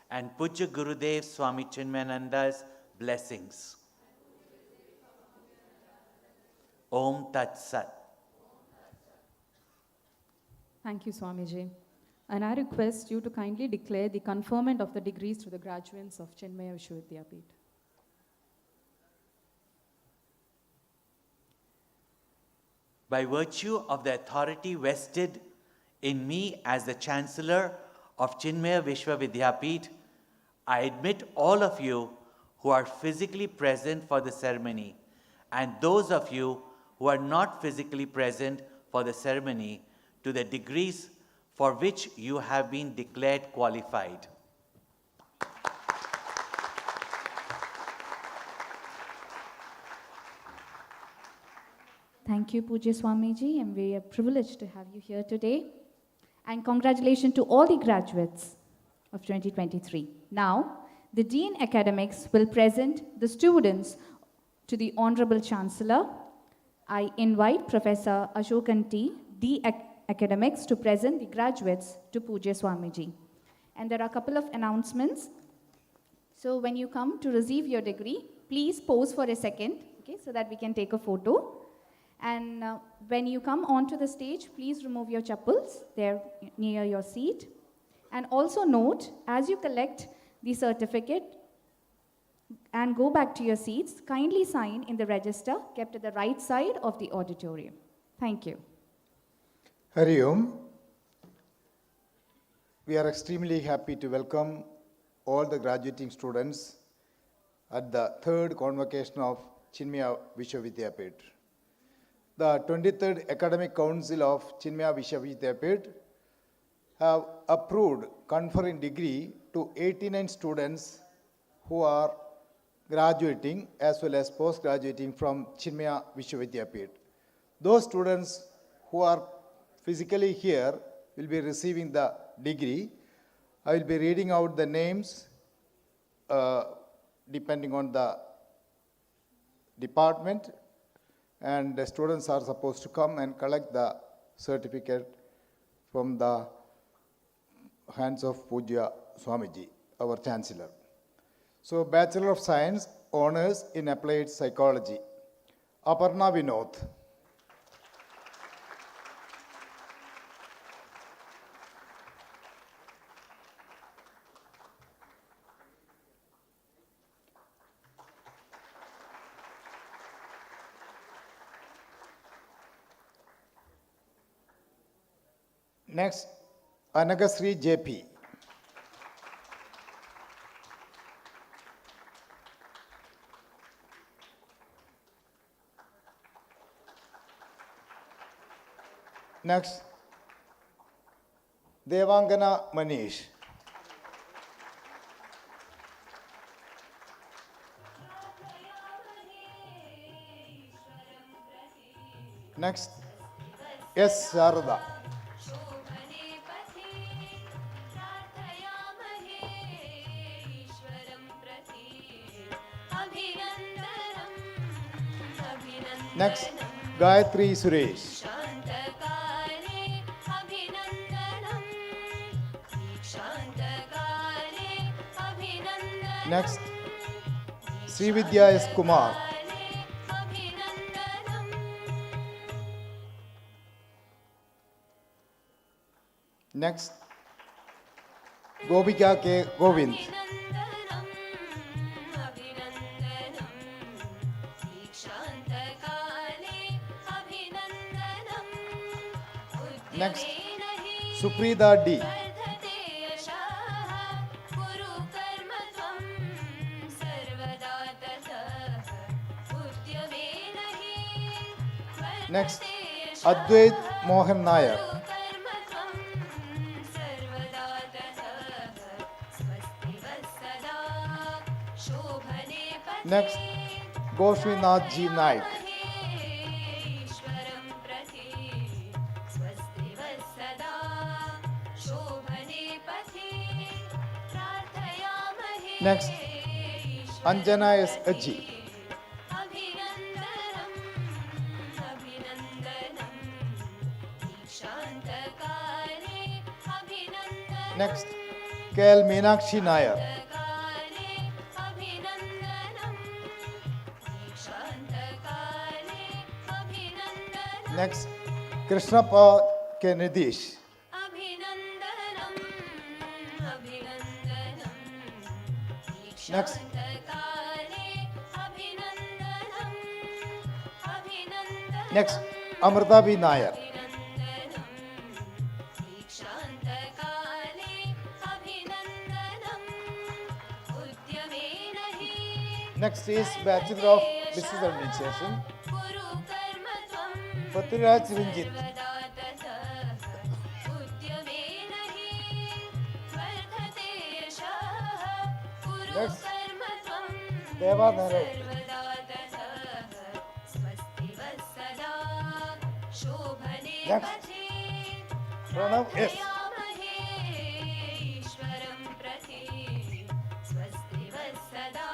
and Pujya Gurudev Swami Chinmayananda's blessings. Om Tat Sat. Thank you, Swamiji. And I request you to kindly declare the conferment of the degrees to the graduates of Chinmaya Vishwa Vidyapeeth. By virtue of the authority vested in me as the Chancellor of Chinmaya Vishwa Vidyapeeth, I admit all of you who are physically present for the ceremony and those of you who are not physically present for the ceremony to the degrees for which you have been declared qualified. Thank you, Pujya Swamiji, and we are privileged to have you here today. And congratulations to all the graduates of 2023. Now, the Dean Academics will present the students to the Honorable Chancellor. I invite Professor Ashokan T, D. Academics, to present the graduates to Pujya Swamiji. And there are a couple of announcements. So when you come to receive your degree, please pose for a second, okay, so that we can take a photo. And when you come onto the stage, please remove your chappals. They're near your seat. And also note, as you collect the certificate and go back to your seats, kindly sign in the register kept at the right side of the auditorium. Thank you. Hari Om. We are extremely happy to welcome all the graduating students at the third convocation of Chinmaya Vishwa Vidyapeeth. The 23rd Academic Council of Chinmaya Vishwa Vidyapeeth have approved conferring degree to 89 students who are graduating as well as post-graduating from Chinmaya Vishwa Vidyapeeth. Those students who are physically here will be receiving the degree. I will be reading out the names depending on the department, and the students are supposed to come and collect the certificate from the hands of Pujya Swamiji, our Chancellor. So, Bachelor of Science, Honours in Applied Psychology, Aparna Vinod. Next, Anagasri JP. Next, Devangana Manish. Next, S. Sarada. शोभने पथे प्रार्थयामहे ईश्वरं प्रति अभिनन्दनम् Next, अभिनन्दनम् Gayatri Suresh. शान्तकाले अभिनन्दनम् दीक्षान्तकाले अभिनन्दनम् Next, Srividya S. Kumar. अभिनन्दनम् Next, Gopika K. Govind. अभिनन्दनम् अभिनन्दनम् दीक्षान्तकाले अभिनन्दनम् Next, उद्यमेन हि Suprida D. वर्धते यशः कुरु कर्म त्वं सर्वदा ततः उद्यमेन हि Next, वर्धते यशः Advait Mohan Nair. कुरु कर्म त्वं सर्वदा ततः स्वस्ति वत्सदा शोभने पथे Next, Goshwinath G. Naik. ईश्वरं प्रति स्वस्ति वत्सदा शोभने पथे प्रार्थयामहे Next, Anjana S. Aji. अभिनन्दनम् अभिनन्दनम् दीक्षान्तकाले अभिनन्दनम् Next, KL Meenakshi Nair. काले अभिनन्दनम् दीक्षान्तकाले अभिनन्दनम् Next, Krishnappa K. Nitish. अभिनन्दनम् अभिनन्दनम् Next, दीक्षान्तकाले अभिनन्दनम् अभिनन्दनम् Next, Amrita B. Nair. अभिनन्दनम् दीक्षान्तकाले अभिनन्दनम् उद्यमेन हि Next is Bachelor of Business Administration, कुरु कर्म त्वं Patriraj Rinjit. सर्वदा ततः उद्यमेन हि वर्धते यशः कुरु Next, कर्म त्वं Deva Naro. सर्वदा ततः स्वस्ति वत्सदा शोभने Next, पथे Pranav S. प्रार्थयामहे ईश्वरं प्रति स्वस्ति वत्सदा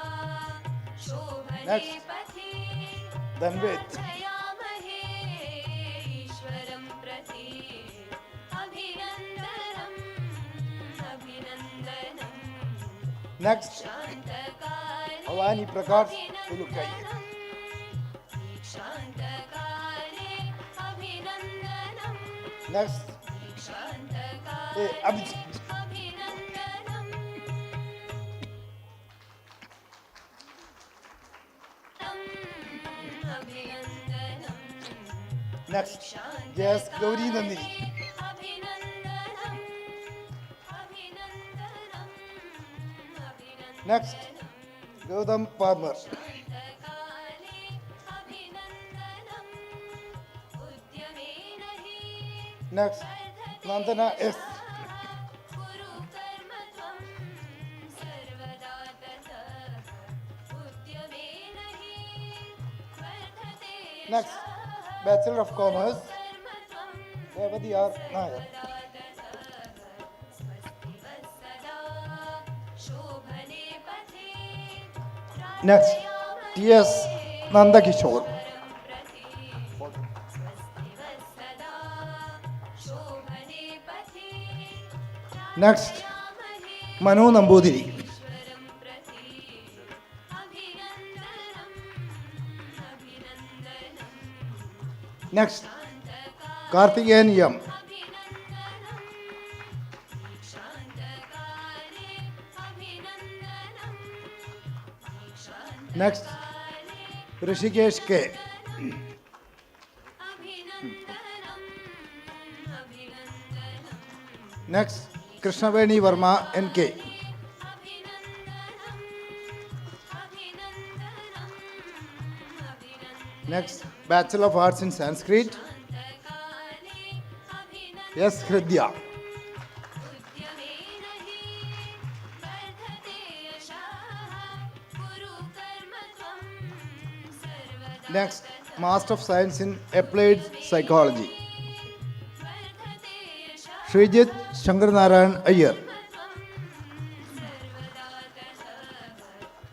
शोभने Next, पथे Danvit. प्रार्थयामहे ईश्वरं प्रति अभिनन्दनम् अभिनन्दनम् Next, शान्तकाले Avani Prakash Pulukai. दीक्षान्तकाले अभिनन्दनम् Next, दीक्षान्तकाले Abhijit. अभिनन्दनम् अभिनन्दनम् Next, J.S. Gauri Nandini. अभिनन्दनम् अभिनन्दनम् अभिनन्दनम् Next, Gautam Parmar. शान्तकाले अभिनन्दनम् उद्यमेन हि Next, Nandana S. कुरु कर्म त्वं सर्वदा ततः उद्यमेन हि वर्धते Next, Bachelor of Commerce, कर्म त्वं Revati R. Nair. स्वस्ति वत्सदा शोभने पथे Next, T.S. Nandakishore. स्वस्ति वत्सदा शोभने पथे Next, Manu Nambudiri. ईश्वरं प्रति अभिनन्दनम् अभिनन्दनम् Next, Karthikeyan M. अभिनन्दनम् दीक्षान्तकाले अभिनन्दनम् Next, Rishikesh K. अभिनन्दनम् अभिनन्दनम् Next, Krishnaveni Verma N.K. अभिनन्दनम् अभिनन्दनम् अभिनन्दनम् Next, Bachelor of Arts in Sanskrit, काले अभिनन्दनम् S. Hridya. उद्यमेन हि वर्धते यशः कुरु कर्म त्वं सर्वदा Next, Master of Science in Applied Psychology, वर्धते यशः Srijit Shankaranarayan Iyer. सर्वदा ततः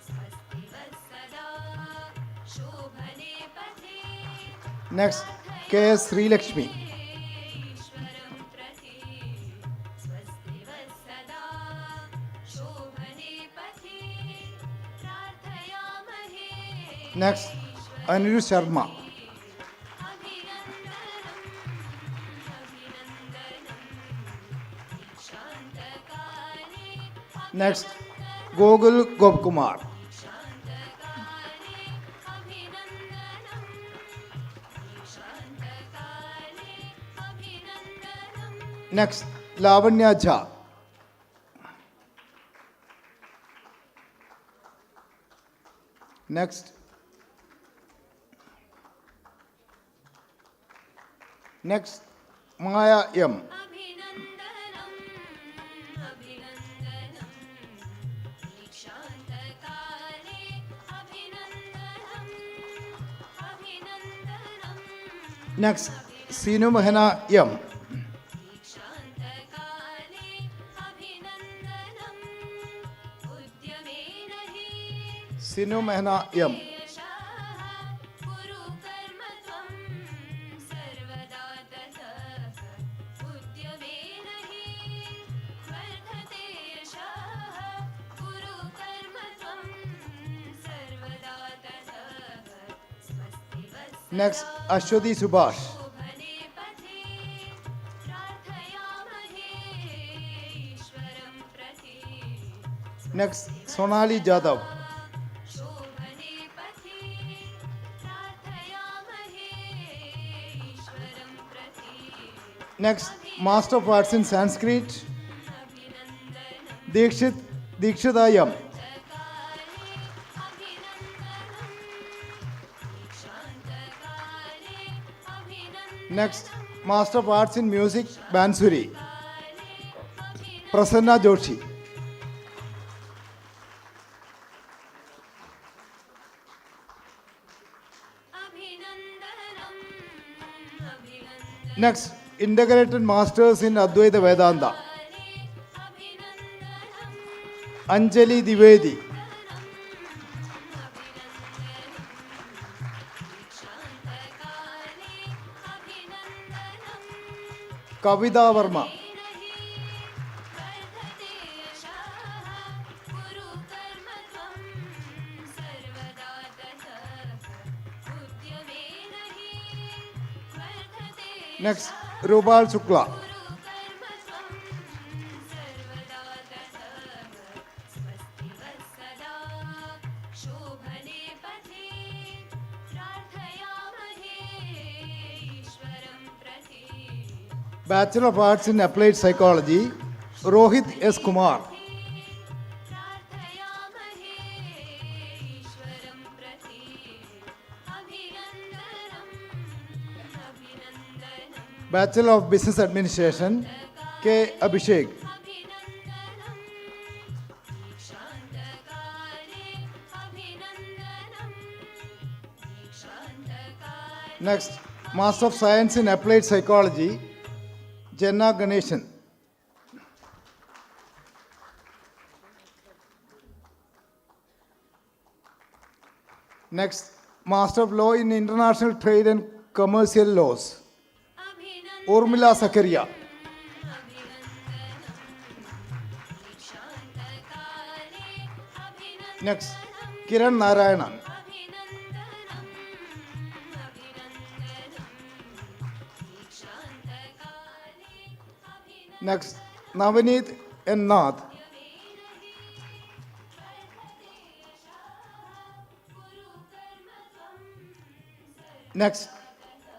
स्वस्ति वत्सदा शोभने पथे Next, K.S. Sri Lakshmi. ईश्वरं प्रति स्वस्ति वत्सदा शोभने पथे प्रार्थयामहे Next, Anirudh Sharma. Next, Gogul Gopkumar. Next, Lavanya Jha. Next, Maya M. Next, Sinu Mahana M. Sinu Mahana M. Next, Ashwati Subhash. Next, Sonali Jadhav. Next, Master of Arts in Sanskrit, Dikshitayam. Next, Master of Arts in Music, Bansuri, Prasanna Joshi. Next, Integrated Masters in Advaita Vedanta, Anjali Divedi. Kavita Verma. Next, Rubal Shukla. Bachelor of Arts in Applied Psychology, Rohit S. Kumar. Bachelor of Business Administration, K. Abhishek. Next, Master of Science in Applied Psychology, Jenna Ganeshan. Next, Master of Law in International Trade and Commercial Laws, Urmila Sakaria. Next, Kiran Narayanan. Next, Navaneet N. Nath. Next,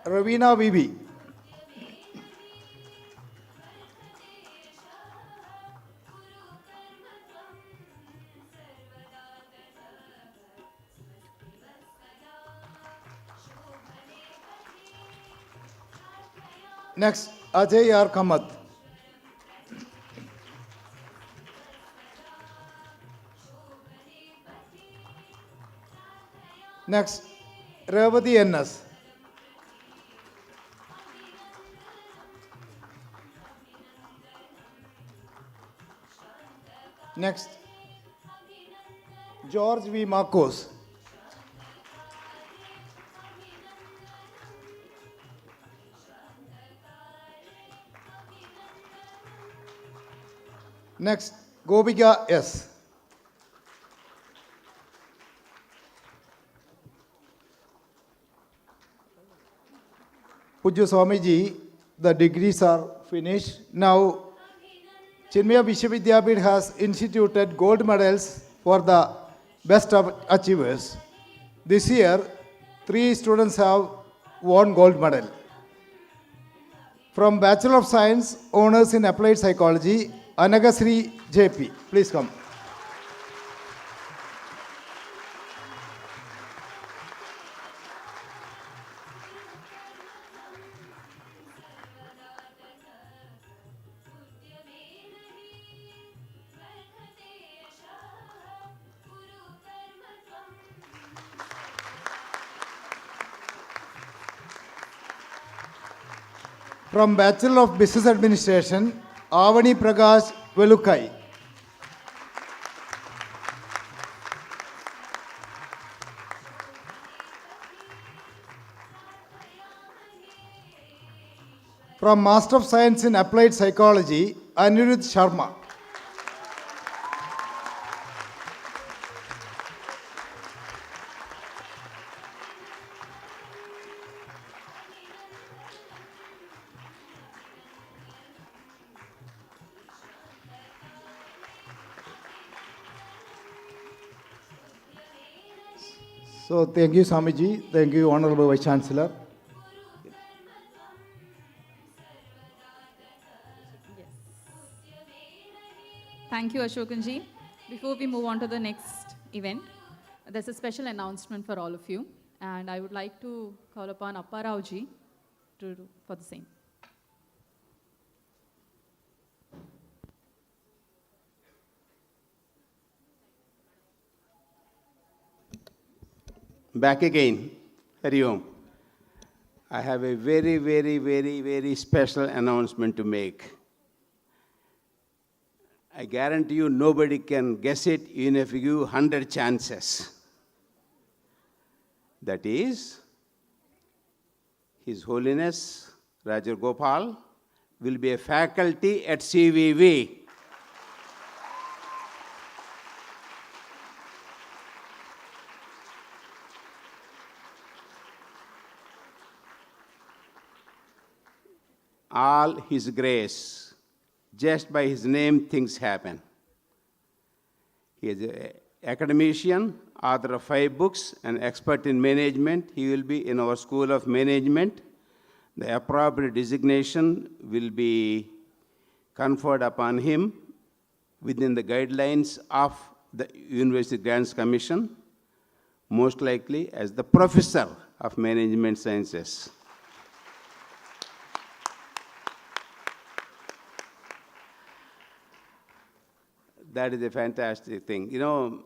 Ravina Vivi. Next, Ajay R. Kamath. Next, Revati N.S. Next, George V. Marcos. Next, Gobika S. Pujya Swamiji, the degrees are finished. Now, Chinmaya Vishwa Vidyapeeth has instituted gold medals for the best of achievers. This year, 3 students have won gold medal. From Bachelor of Science, Honours in Applied Psychology, Anagasri JP. Please come. From Bachelor of Business Administration, Avani Prakash Velukai. From Master of Science in Applied Psychology, Anirudh Sharma. So thank you, Swamiji. Thank you, Honorable Vice Chancellor. Thank you, Ashokanji. Before we move on to the next event, there's a special announcement for all of you, and I would like to call upon Apparauji for the same. Back again. Hari Om. I have a very, very, very, very special announcement to make. I guarantee you nobody can guess it even if you give 100 chances. That is, His Holiness Raja Gopaul will be a faculty at CVV. All His grace. Just by his name, things happen. He is an academician, author of 5 books, and expert in management. He will be in our School of Management. The appropriate designation will be conferred upon him within the guidelines of the University Grants Commission, most likely as the Professor of Management Sciences. That is a fantastic thing. You know,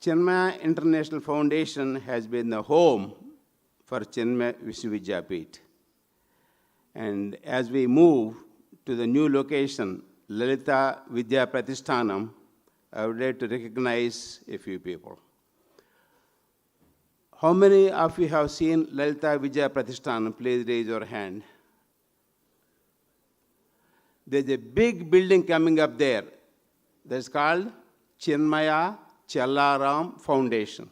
Chinmaya International Foundation has been the home for Chinmaya Vishwa Vidyapeeth. And as we move to the new location, Lalita Vidya Pratishtanam, I would like to recognize a few people. How many of you have seen Lalita Vidya Pratishtanam? Please raise your hand. There's a big building coming up there. That's called Chinmaya Challaram Foundation.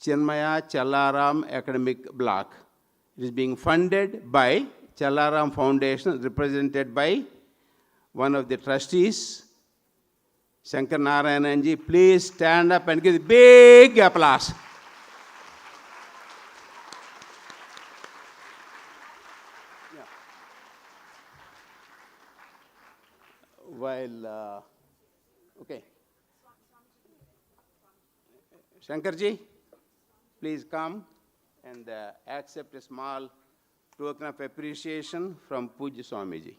Chinmaya Challaram Academic Block. It is being funded by Challaram Foundation, represented by one of the trustees, Shankar Narayananji. Please stand up and give a big applause. While, okay. Shankarji, please come and accept a small token of appreciation from Pujya Swamiji.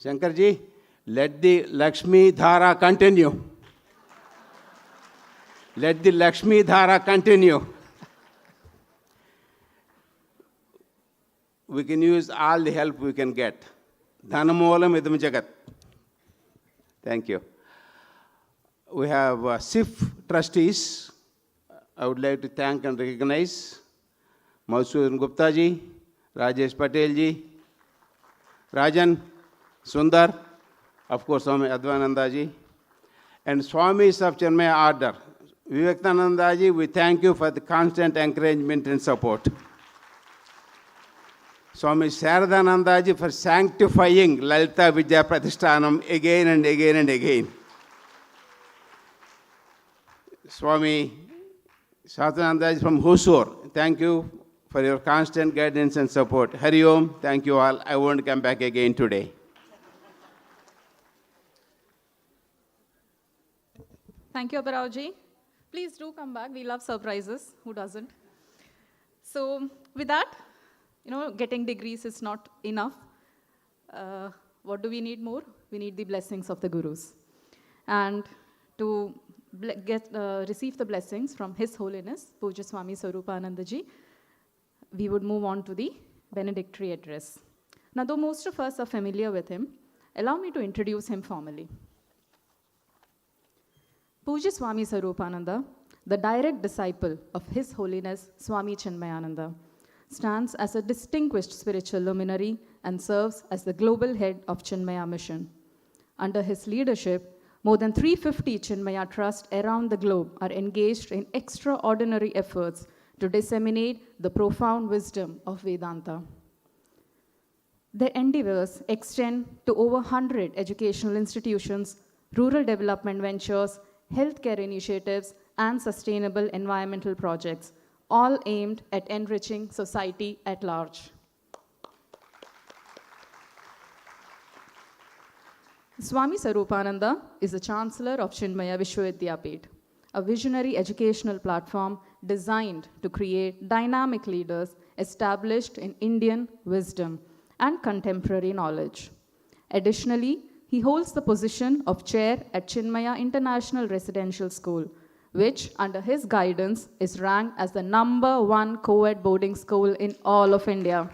Shankarji, let the Lakshmi Dhara continue. Let the Lakshmi Dhara continue. we can use all the help we can get. Dhanamolam idam jagat. Thank you. We have SIF trustees. I would like to thank and recognize Madhusudan Gupta ji, Rajesh Patel ji, Rajan, Sundar, of course Swami Advaita ji, and Swamis of Chinmaya Order. Vivekananda ji, we thank you for the constant encouragement and support. Swami Sharadananda ji for sanctifying Lalita Vidya Pratishtanam again and again and again. Swami Sharadananda ji from Hosur, thank you for your constant guidance and support. Hari Om, thank you all. I won't come back again today. Thank you, Aparavji. Please do come back. We love surprises. Who doesn't? So with that, getting degrees is not enough. What do we need more? We need the blessings of the gurus. And to receive the blessings from His Holiness, Puja Swami Swaroopananda ji, we would move on to the benedictory address. Now, though most of us are familiar with him, allow me to introduce him formally. Puja Swami Swaroopananda, the direct disciple of His Holiness Swami Chinmayananda, stands as a distinguished spiritual luminary and serves as the global head of Chinmaya Mission. Under his leadership, more than 350 Chinmaya trusts around the globe are engaged in extraordinary efforts to disseminate the profound wisdom of Vedanta. Their endeavors extend to over 100 educational institutions, rural development ventures, healthcare initiatives, and sustainable environmental projects, all aimed at enriching society at large. Swami Swaroopananda is the Chancellor of Chinmaya Vishwa Vidyapeeth, a visionary educational platform designed to create dynamic leaders established in Indian wisdom and contemporary knowledge. Additionally, he holds the position of chair at Chinmaya International Residential School, which, under his guidance, is ranked as the #1 co-ed boarding school in all of India.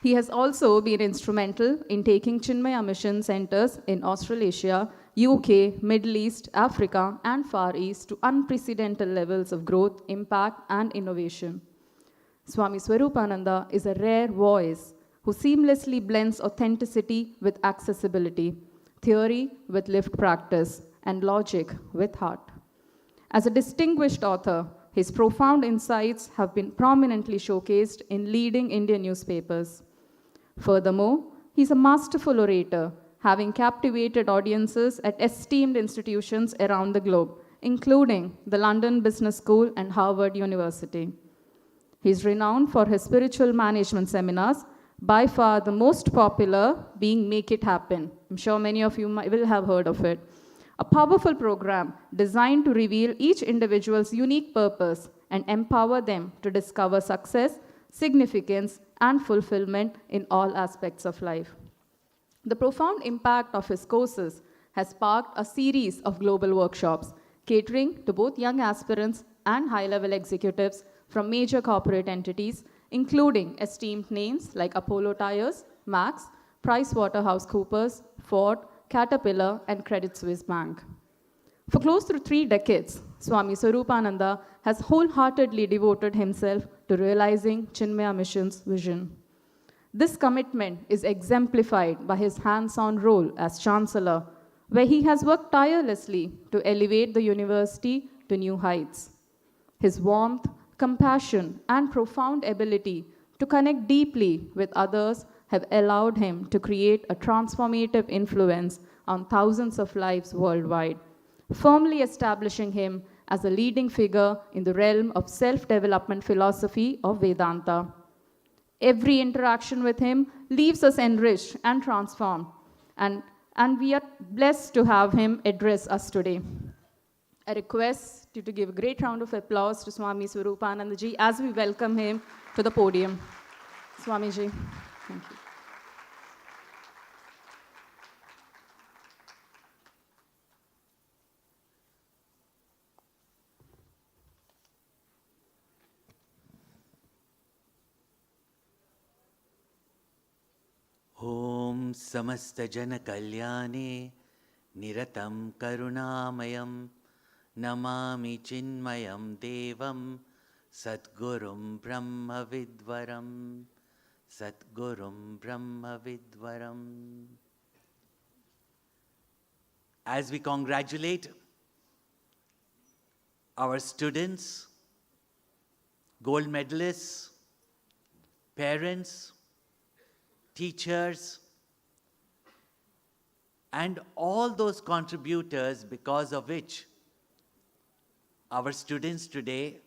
He has also been instrumental in taking Chinmaya Mission centers in Australasia, UK, Middle East, Africa, and Far East to unprecedented levels of growth, impact, and innovation. Swami Swaroopananda is a rare voice who seamlessly blends authenticity with accessibility, theory with lived practice, and logic with heart. As a distinguished author, his profound insights have been prominently showcased in leading Indian newspapers. Furthermore, he's a masterful orator, having captivated audiences at esteemed institutions around the globe, including the London Business School and Harvard University. He's renowned for his spiritual management seminars, by far the most popular being Make It Happen. I'm sure many of you will have heard of it. A powerful program designed to reveal each individual's unique purpose and empower them to discover success, significance, and fulfillment in all aspects of life. The profound impact of his courses has sparked a series of global workshops, catering to both young aspirants and high-level executives from major corporate entities, including esteemed names like Apollo Tyres, Max, PricewaterhouseCoopers, Ford, Caterpillar, and Credit Suisse Bank. For close to 3 decades, Swami Swaroopananda has wholeheartedly devoted himself to realizing Chinmaya Mission's vision. This commitment is exemplified by his hands-on role as Chancellor, where he has worked tirelessly to elevate the university to new heights. His warmth, compassion, and profound ability to connect deeply with others have allowed him to create a transformative influence on thousands of lives worldwide, firmly establishing him as a leading figure in the realm of self-development philosophy of Vedanta. Every interaction with him leaves us enriched and transformed, and we are blessed to have him address us today. I request you to give a great round of applause to Swami Swaroopananda ji as we welcome him to the podium. Swamiji, thank you. समस्तजनकल्याणे निरतं करुणामयं Namami चिन्मयं देवं सद्गुरुं ब्रह्मविद्वरं सद्गुरुं ब्रह्मविद्वरम्. As we congratulate our students, gold medalists, parents, teachers, and all those contributors because of which our students today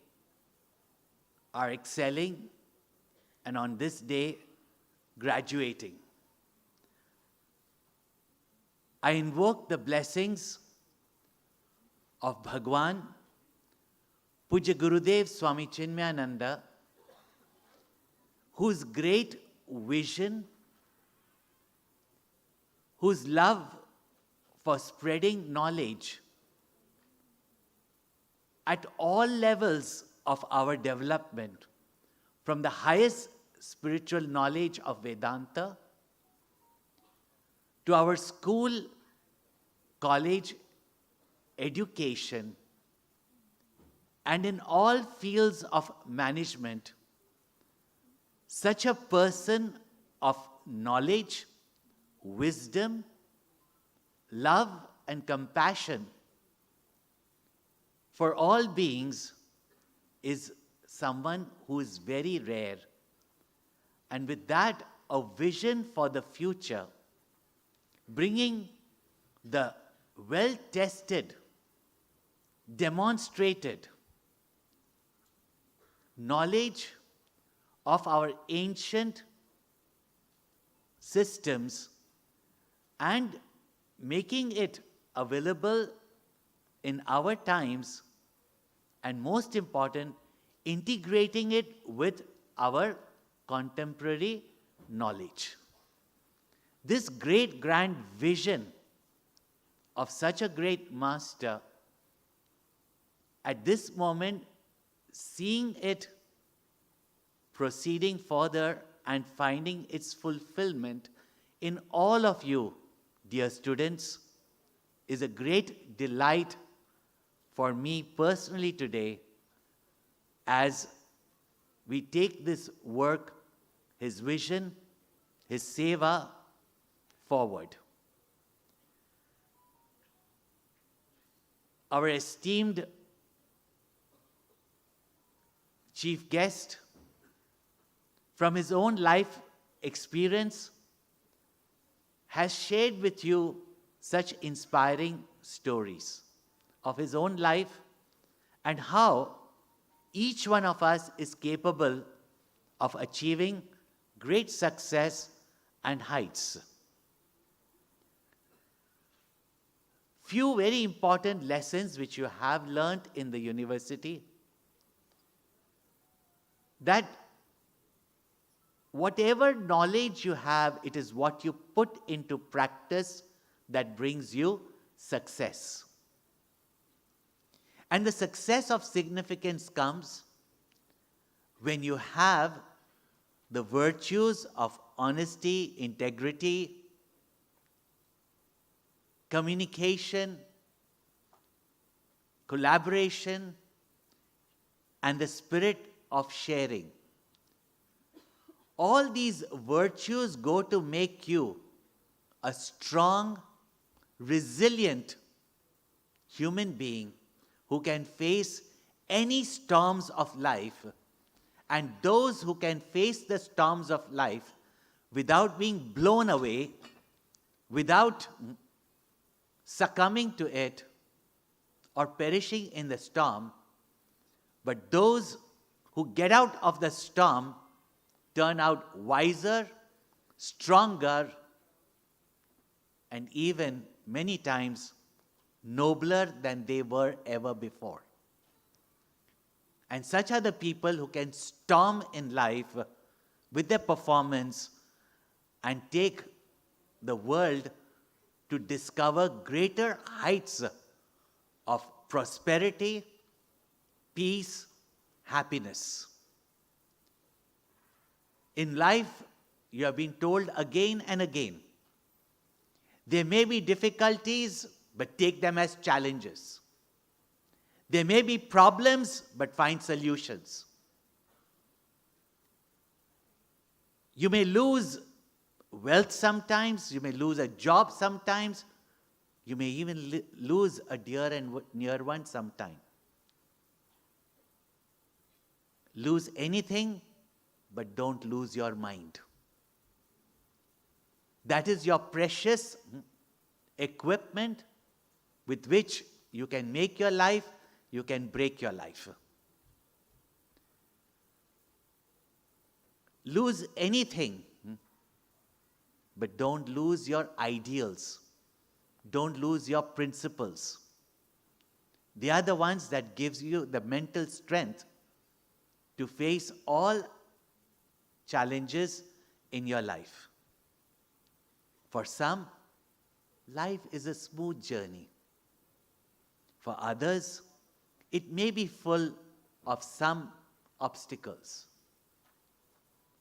are excelling and on this day graduating. I invoke the blessings of Bhagwan, Puja Gurudev Swami Chinmayananda, whose great vision, whose love for spreading knowledge at all levels of our development, from the highest spiritual knowledge of Vedanta to our school, college education, and in all fields of management, such a person of knowledge, wisdom, love, and compassion for all beings is someone who is very rare. And with that, a vision for the future, bringing the well-tested, demonstrated knowledge of our ancient systems and making it available in our times, and most important, integrating it with our contemporary knowledge. This great grand vision of such a great master, at this moment, seeing it proceeding further and finding its fulfillment in all of you, dear students, is a great delight for me personally today as we take this work, his vision, his seva forward. Our esteemed chief guest, from his own life experience, has shared with you such inspiring stories of his own life and how each one of us is capable of achieving great success and heights. Few very important lessons which you have learnt in the university, that whatever knowledge you have, it is what you put into practice that brings you success. And the success of significance comes when you have the virtues of honesty, integrity, communication, collaboration, and the spirit of sharing. All these virtues go to make you a strong, resilient human being who can face any storms of life, and those who can face the storms of life without being blown away, without succumbing to it or perishing in the storm, but those who get out of the storm turn out wiser, stronger, and even many times nobler than they were ever before. And such are the people who can storm in life with their performance and take the world to discover greater heights of prosperity, peace, happiness. In life, you have been told again and again There may be difficulties, but take them as challenges. There may be problems, but find solutions. You may lose wealth sometimes, you may lose a job sometimes, you may even lose a dear and near one sometime. Lose anything, but don't lose your mind. That is your precious equipment with which you can make your life, you can break your life. Lose anything, but don't lose your ideals. Don't lose your principles. They are the ones that gives you the mental strength to face all challenges in your life. For some, life is a smooth journey. For others, it may be full of some obstacles.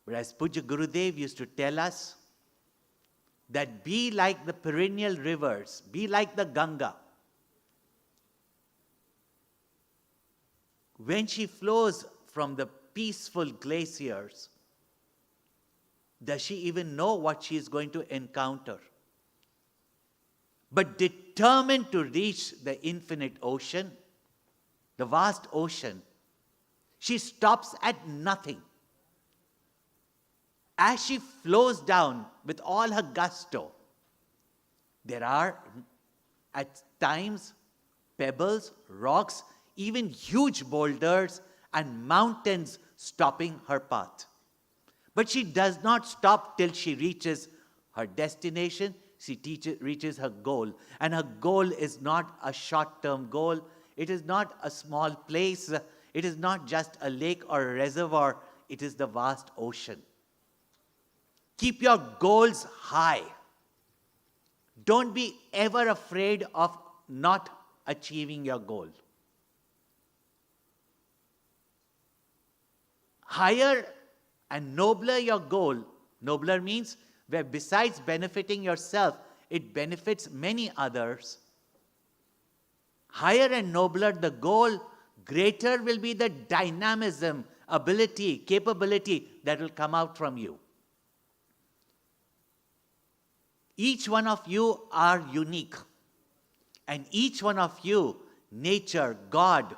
Whereas Puja Gurudev used to tell us that be like the perennial rivers, be like the Ganga. When she flows from the peaceful glaciers, does she even know what she is going to encounter? But determined to reach the infinite ocean, the vast ocean, she stops at nothing. As she flows down with all her gusto, there are at times pebbles, rocks, even huge boulders and mountains stopping her path. But she does not stop till she reaches her destination, she reaches her goal. And her goal is not a short-term goal, it is not a small place, it is not just a lake or a reservoir, it is the vast ocean. Keep your goals high. Don't be ever afraid of not achieving your goal. Higher and nobler your goal, nobler means where besides benefiting yourself, it benefits many others. Higher and nobler the goal, greater will be the dynamism, ability, capability that will come out from you. Each one of you are unique. And each one of you, nature, God,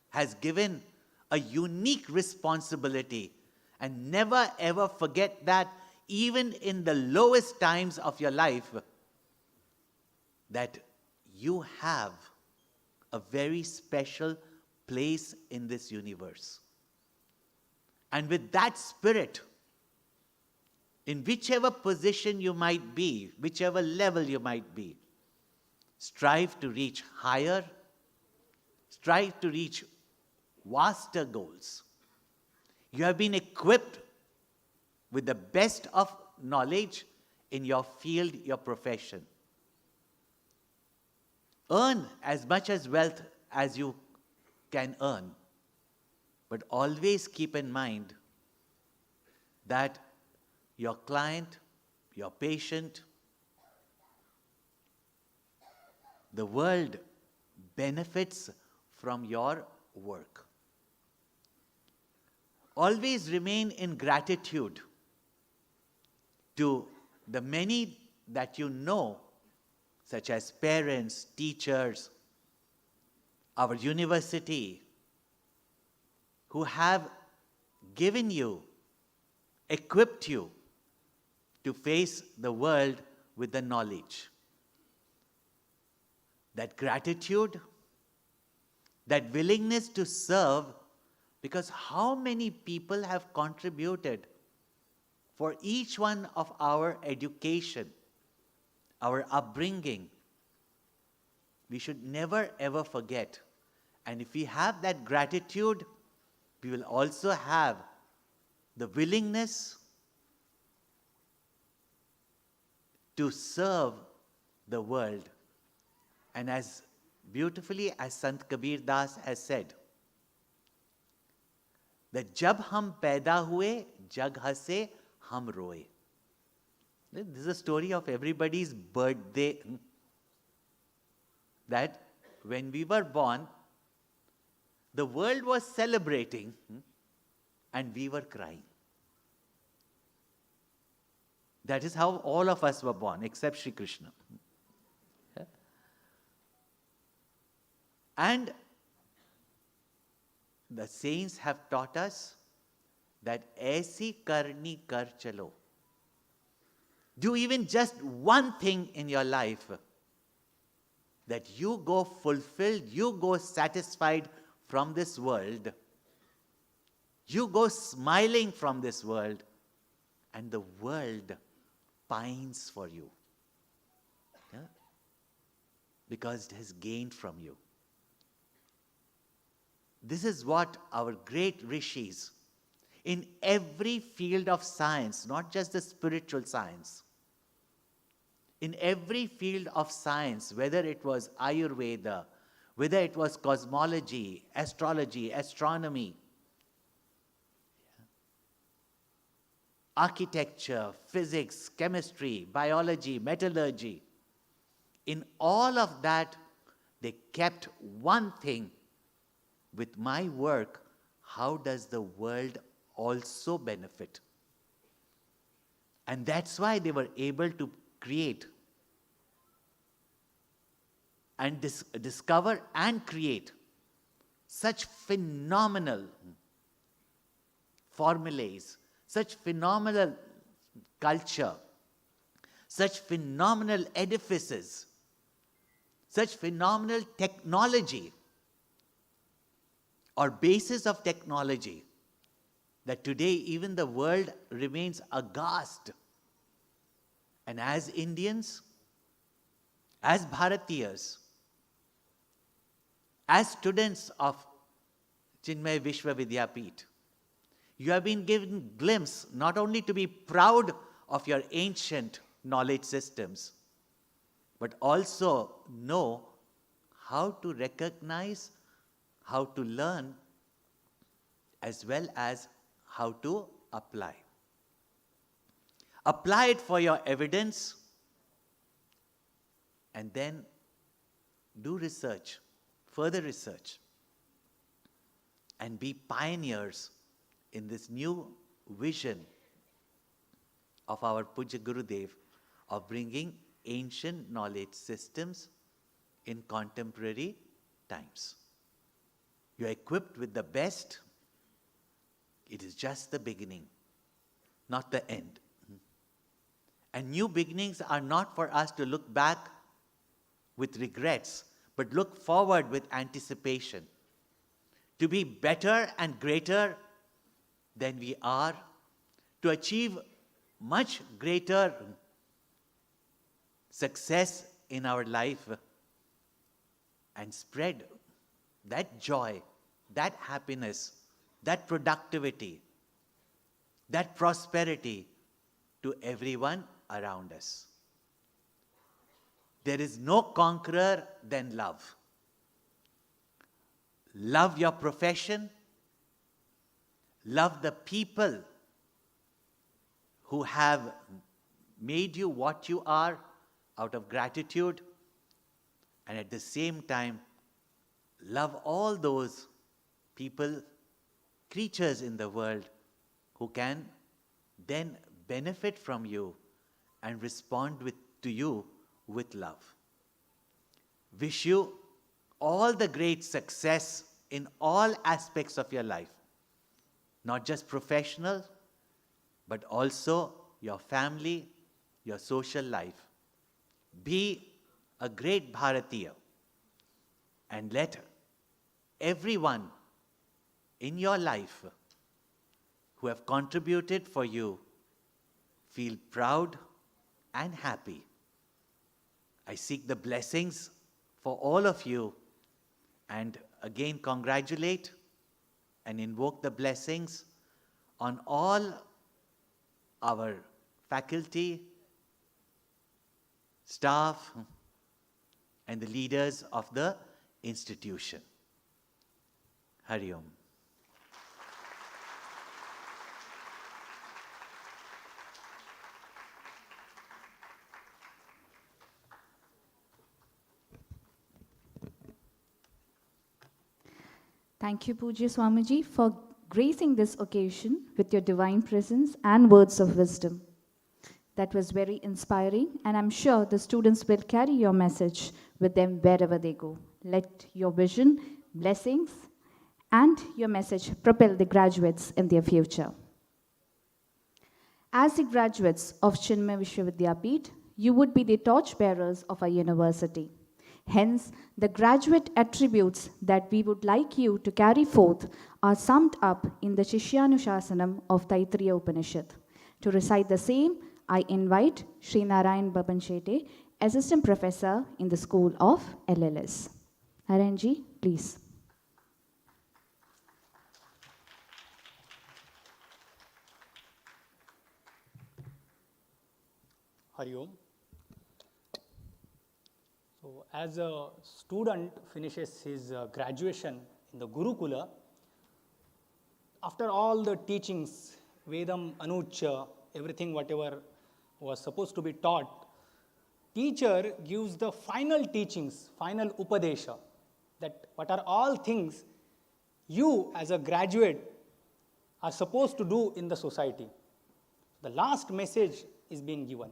has given a unique responsibility. And never ever forget that even in the lowest times of your life, that you have a very special place in this universe. And with that spirit, in whichever position you might be, whichever level you might be, strive to reach higher, strive to reach vaster goals. You have been equipped with the best of knowledge in your field, your profession. Earn as much as wealth as you can earn, but always keep in mind that your client, your patient, the world benefits from your work. Always remain in gratitude to the many that you know, such as parents, teachers, our university, who have given you, equipped you to face the world with the knowledge. That gratitude, that willingness to serve, because how many people have contributed for each one of our education, our upbringing. We should never ever forget. And if we have that gratitude, we will also have the willingness to serve the world. And as beautifully as Sant Kabir Das has said, that jab hum paida hue, jag hase, hum roye. This is a story of everybody's birthday. That when we were born, the world was celebrating and we were crying. That is how all of us were born, except Sri Krishna. And the saints have taught us that aisi karni kar chalo. Do even just one thing in your life that you go fulfilled, you go satisfied from this world, you go smiling from this world, and the world pines for you. Yeah? Because it has gained from you. This is what our great rishis, in every field of science, not just the spiritual science, in every field of science, whether it was Ayurveda, whether it was cosmology, astrology, astronomy, architecture, physics, chemistry, biology, metallurgy, in all of that, they kept one thing: with my work, how does the world also benefit? And that's why they were able to create and discover and create such phenomenal formulas, such phenomenal culture, such phenomenal edifices, such phenomenal technology or basis of technology that today even the world remains aghast. And as Indians, as Bharatiyas, as students of Chinmaya Vishwa Vidyapeeth, you have been given glimpse not only to be proud of your ancient knowledge systems, but also know how to recognize, how to learn, as well as how to apply. Apply it for your evidence, and then do research, further research, and be pioneers in this new vision of our Puja Gurudev of bringing ancient knowledge systems in contemporary times. You are equipped with the best. It is just the beginning, not the end. And new beginnings are not for us to look back with regrets, but look forward with anticipation. To be better and greater than we are, to achieve much greater success in our life, and spread that joy, that happiness, that productivity, that prosperity to everyone around us. There is no conqueror than love. Love your profession. Love the people who have made you what you are out of gratitude. And at the same time, love all those people, creatures in the world who can then benefit from you and respond to you with love. Wish you all the great success in all aspects of your life, not just professional, but also your family, your social life. Be a great Bharatiya and let everyone in your life who have contributed for you feel proud and happy. I seek the blessings for all of you and again congratulate and invoke the blessings on all our faculty, staff, and the leaders of the institution. Hari Om. Thank you, Pujya Swamiji, for gracing this occasion with your divine presence and words of wisdom. That was very inspiring, and I'm sure the students will carry your message with them wherever they go. Let your vision, blessings, and your message propel the graduates in their future. As the graduates of Chinmaya Vishwa Vidyapeeth, you would be the torchbearers of our university. Hence, the graduate attributes that we would like you to carry forth are summed up in the Shishyanushasanam of Taittiriya Upanishad. To recite the same, I invite Sri Narayan Babanchete, Assistant Professor in the School of LLS. Narayanji, please. Hari Om. So, as a student finishes his graduation in the Gurukula, after all the teachings, Vedam, Anucha, everything whatever was supposed to be taught, teacher gives the final teachings, final upadesha, that what are all things you as a graduate are supposed to do in the society. The last message is being given.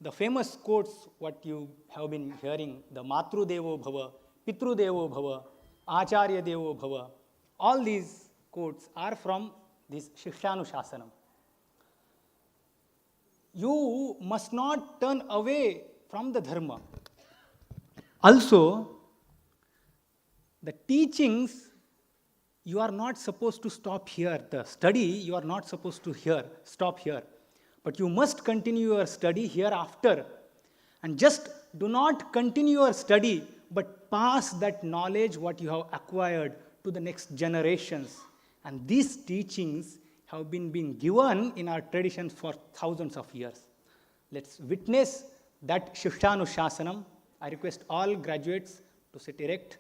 The famous quotes, what you have been hearing, the Matru Devo Bhava, Pitru Devo Bhava, Acharya Devo Bhava, all these quotes are from this Shishyanushasanam. You must not turn away from the dharma. Also, the teachings, you are not supposed to stop here. The study, you are not supposed to stop here. But you must continue your study hereafter. And just do not continue your study, but pass that knowledge, what you have acquired, to the next generations. And these teachings have been being given in our traditions for thousands of years. Let's witness that Shishyanushasanam. I request all graduates to sit erect.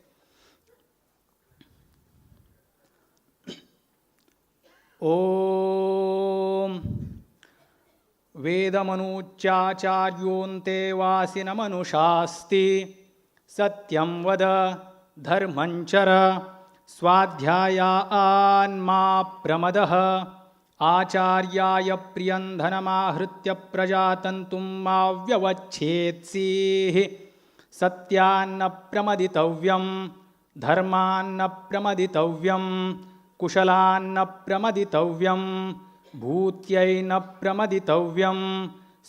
Om Vedamanujacharyoonte vasinamanushasti satyam vada dharmanchara swadhyayaan ma pramadah आचार्याय प्रियंधनमाहृत्य प्रजातंतुं मा व्यवच्छेत्सीः सत्यान्न प्रमदितव्यं धर्मान्न प्रमदितव्यं कुशलान्न प्रमदितव्यं भूत्यैन प्रमदितव्यं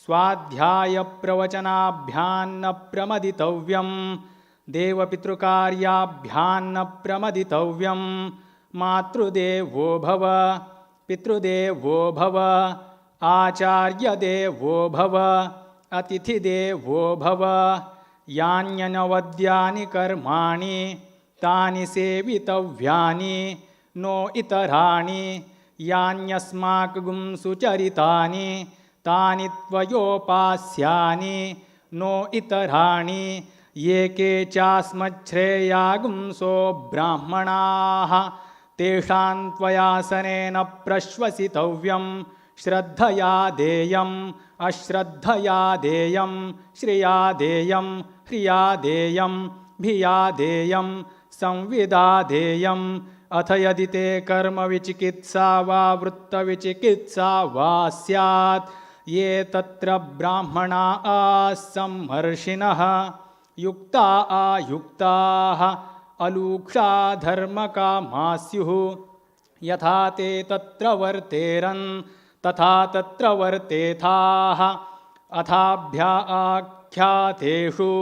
स्वाध्याय प्रवचनाभ्यान्न प्रमदितव्यं देवपितृकार्याभ्यान्न प्रमदितव्यं मातृदेवो भव पितृदेवो भव आचार्यदेवो भव अतिथिदेवो भव यान्यनवद्यानि कर्माणि तानि सेवितव्यानि no इतराणि यान्यस्माकं सुचरितानि तानि त्वयोपास्यानि no इतराणि ये के चास्मच्छ्रेयागुंसो ब्राह्मणाः तेषां त्वयासनेन प्रश्वसितव्यं श्रद्धया देयम् अश्रद्धया देयं श्रिया देयं ह्रिया देयं भिया देयं संविदा देयम् अथ यदि ते कर्मविचिकित्सा वा वृत्तविचिकित्सा वा स्यात् ये तत्र ब्राह्मणा आसम्मर्षिणः युक्ता आयुक्ताः अलूक्षा धर्मकामा स्युः यथा ते तत्र वर्तेरन् तथा तत्र वर्तेथाः अथाभ्याख्यातेषु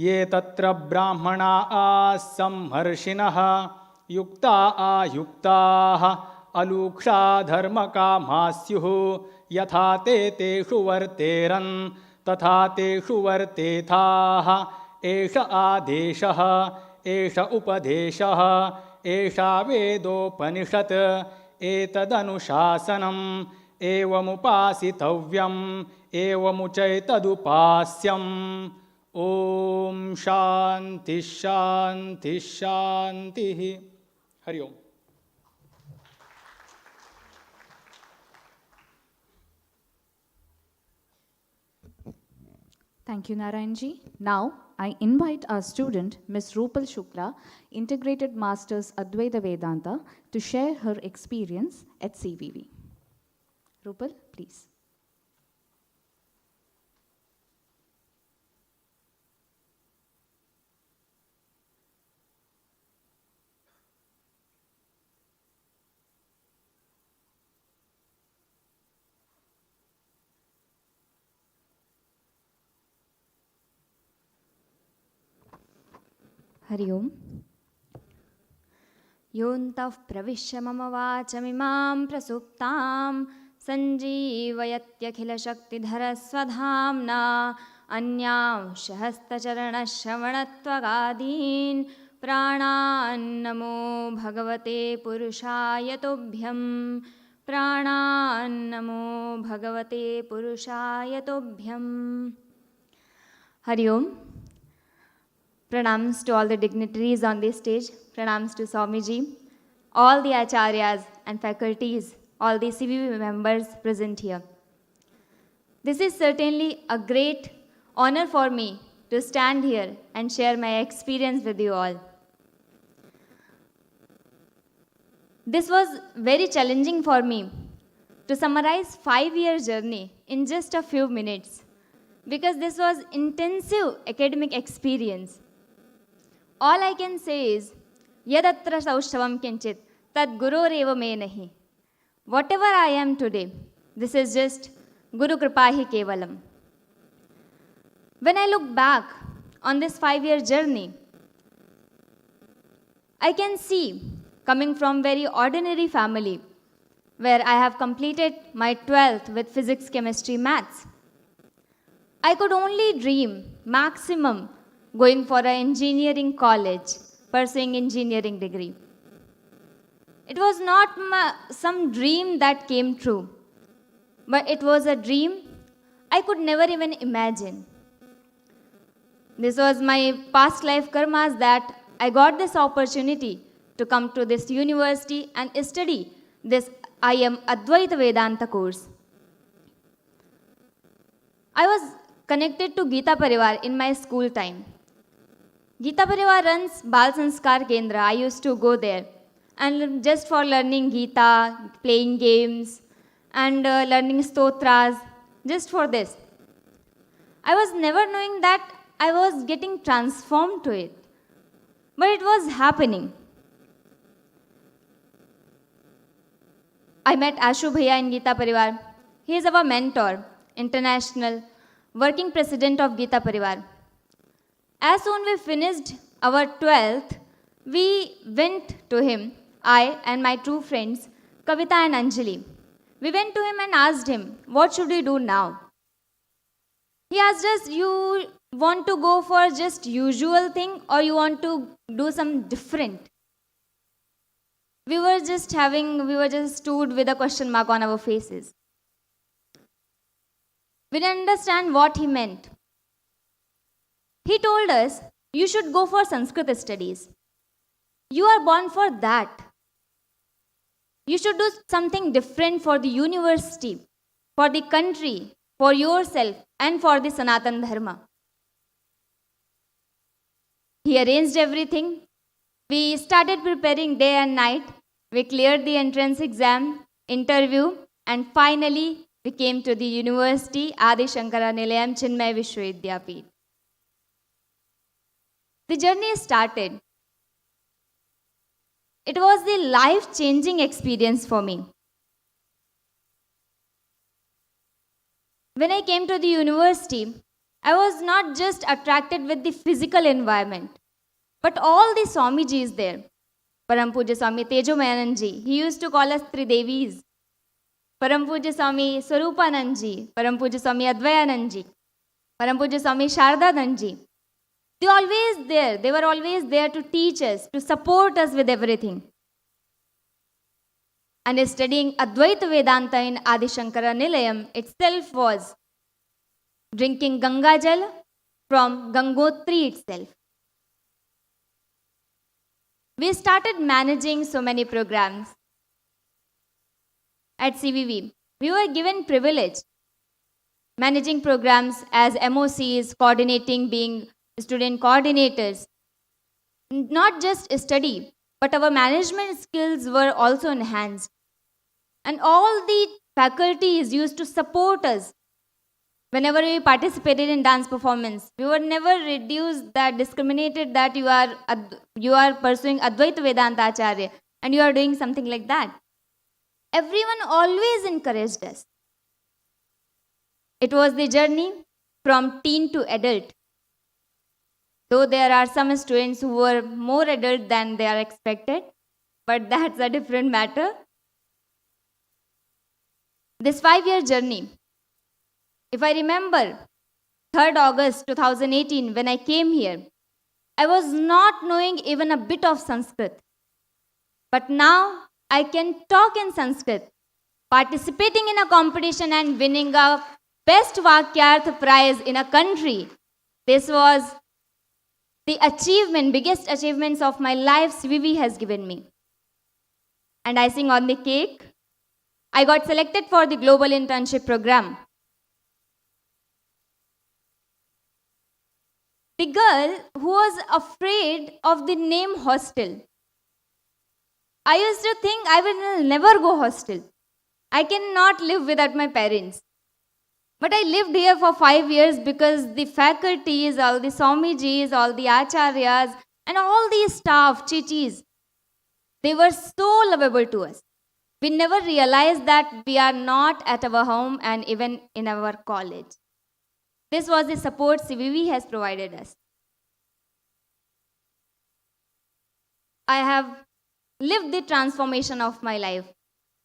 ये तत्र ब्राह्मणा आसम्मर्षिणः युक्ता आयुक्ताः अलूक्षा धर्मकामा स्युः यथा ते तेषु वर्तेरन् तथा तेषु वर्तेथाः एष आदेशः एष उपदेशः एषा वेदोपनिषत् एतदनुशासनम् एवमुपासितव्यम् एवमुचैतदुपास्यम् ॐ शान्ति शान्ति शान्तिः हरि ओम्. Thank you, Narayanji. Now, I invite our student, Ms. Rupal Shukla, Integrated Masters Advaita Vedanta, to share her experience at CVV. Rupal, please. Hari ओम् योऽन्तः प्रविश्य मम वाचमिमां प्रसुप्तां सञ्जीवयत्यखिलशक्तिधरस्वधाम्ना अन्यांशहस्तचरणश्रवणत्वगादीन् प्राणान्नमो भगवते पुरुषाय तुभ्यं प्राणान्नमो भगवते पुरुषाय तुभ्यं हरि ओम् Pranams to all the dignitaries on this stage, pranams to Swamiji, all the acharyas and faculties, all the CVV members present here. This is certainly a great honor for me to stand here and share my experience with you all. This was very challenging for me to summarize 5-year journey in just a few minutes because this was intensive academic experience. All I can say is, Yadatra Saushavam Kinchit, Tad Gurureva Me Nahi. Whatever I am today, this is just Guru Kripahi Kevalam. When I look back on this 5-year journey, I can see, coming from very ordinary family, where I have completed my 12th with physics, chemistry, maths, I could only dream maximum going for an engineering college, pursuing engineering degree. It was not some dream that came true, but it was a dream I could never even imagine. This was my past life karmas that I got this opportunity to come to this university and study this IM Advaita Vedanta course. I was connected to Gita Parivar in my school time. Gita Parivar runs Bal Sanskar Kendra. I used to go there and just for learning Gita, playing games and learning stotras, just for this. I was never knowing that I was getting transformed to it, but it was happening. I met Ashu Bhaiya in Gita Parivar. He is our mentor, international, working president of Gita Parivar. As soon we finished our 12th, we went to him, I and my two friends, Kavita and Anjali. We went to him and asked him, what should we do now? He asked us, you want to go for just usual thing or you want to do some different? We were just stood with a question mark on our faces. We didn't understand what he meant. He told us, you should go for Sanskrit studies. You are born for that. You should do something different for the university, for the country, for yourself, and for the Sanatan Dharma. He arranged everything. We started preparing day and night. We cleared the entrance exam, interview, and finally we came to the university, Adi Shankara Nilayam, Chinmaya Vishwa Vidyapeeth. The journey started. It was the life-changing experience for me. When I came to the university, I was not just attracted with the physical environment, but all the Swamijis there. Param Pujya Swami Tejomayananji, he used to call us Tridevis. Param Pujya Swami Swaroopananda, Param Pujya Swami Advayananji, Param Pujya Swami Shardadanji. They were always there to teach us, to support us with everything. And studying Advaita Vedanta in Adi Shankara Nilayam itself was drinking Ganga Jal from Gangotri itself. We started managing so many programs. At CVV, we were given privilege managing programs as MOCs, coordinating, being student coordinators. Not just study, but our management skills were also enhanced. And all the faculties used to support us whenever we participated in dance performance. We were never reduced that discriminated that you are pursuing Advaita Vedanta Acharya and you are doing something like that. Everyone always encouraged us. It was the journey from teen to adult. Though there are some students who were more adult than they are expected, but that's a different matter. This 5-year journey, if I remember, 3rd August 2018, when I came here, I was not knowing even a bit of Sanskrit. But now I can talk in Sanskrit, participating in a competition and winning a Best Vakyarth prize in a country. This was the biggest achievements of my life CVV has given me. And icing on the cake, I got selected for the global internship program. The girl who was afraid of the name hostel. I used to think I will never go hostel. I cannot live without my parents. But I lived here for 5 years because the faculties, all the Swamijis, all the Acharyas, and all the staff, chichis, they were so lovable to us. We never realized that we are not at our home and even in our college. This was the support CVV has provided us. I have lived the transformation of my life,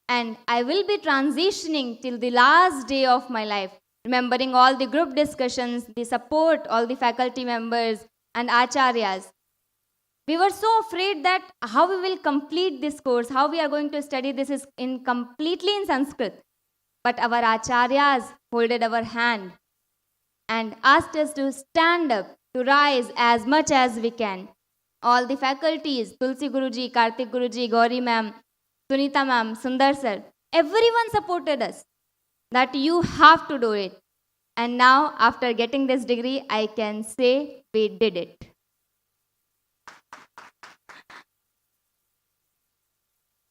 and I will be transitioning till the last day of my life, remembering all the group discussions, the support, all the faculty members and acharyas. We were so afraid that how we will complete this course, how we are going to study this is completely in Sanskrit. But our acharyas holded our hand and asked us to stand up, to rise as much as we can. All the faculties, Tulsi Guruji, Kartik Guruji, Gauri ma'am, Sunita ma'am, Sundar sir, everyone supported us that you have to do it. And now, after getting this degree, I can say we did it.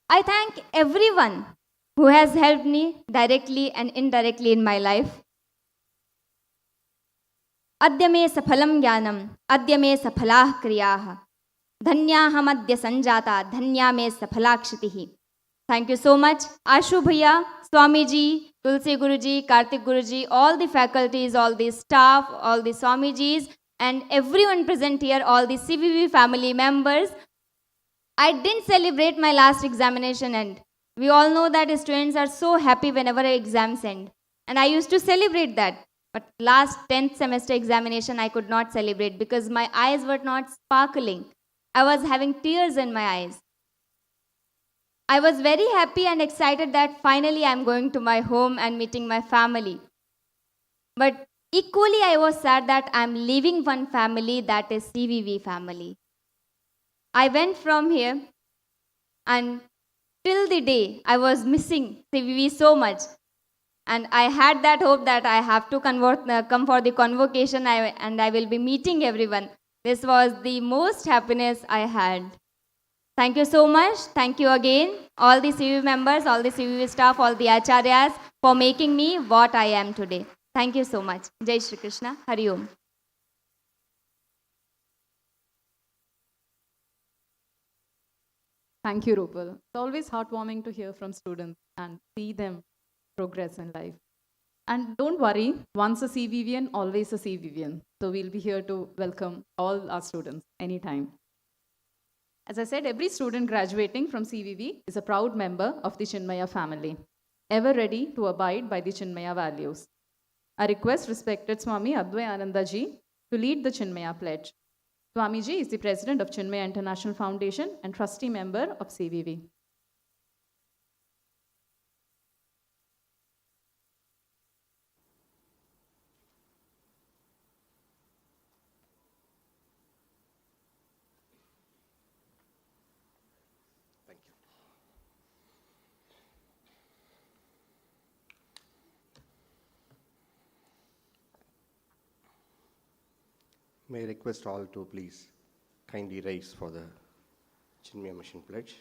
I thank everyone who has helped me directly and indirectly in my life. Adya me saphalam jnanam, adya me saphalah kriyaah, dhanyaham adya sanjata, dhanya me saphalakshitihi. Thank you so much, Ashu Bhaiya, Swamiji, Tulsi Guruji, Kartik Guruji, all the faculties, all the staff, all the Swamijis, and everyone present here, all the CVV family members. I didn't celebrate my last examination end. We all know that students are so happy whenever exams end. And I used to celebrate that. But last 10th semester examination, I could not celebrate because my eyes were not sparkling. I was having tears in my eyes. I was very happy and excited that finally I'm going to my home and meeting my family. But equally, I was sad that I'm leaving one family, that is CVV family. I went from here, and till the day I was missing CVV so much. And I had that hope that I have to come for the convocation and I will be meeting everyone. This was the most happiness I had. Thank you so much. Thank you again, all the CVV members, all the CVV staff, all the acharyas for making me what I am today. Thank you so much. Jai Shri Krishna. Hari Om. Thank you, Rupal. It's always heartwarming to hear from students and see them progress in life. And don't worry, once a CVVian, always a CVVian. So we'll be here to welcome all our students anytime. As I said, every student graduating from CVV is a proud member of the Chinmaya family, ever ready to abide by the Chinmaya values. I request respected Swami Advaita ji to lead the Chinmaya pledge. Swamiji is the president of Chinmaya International Foundation and trustee member of CVV. May I request all to please kindly rise for the Chinmaya Mission Pledge.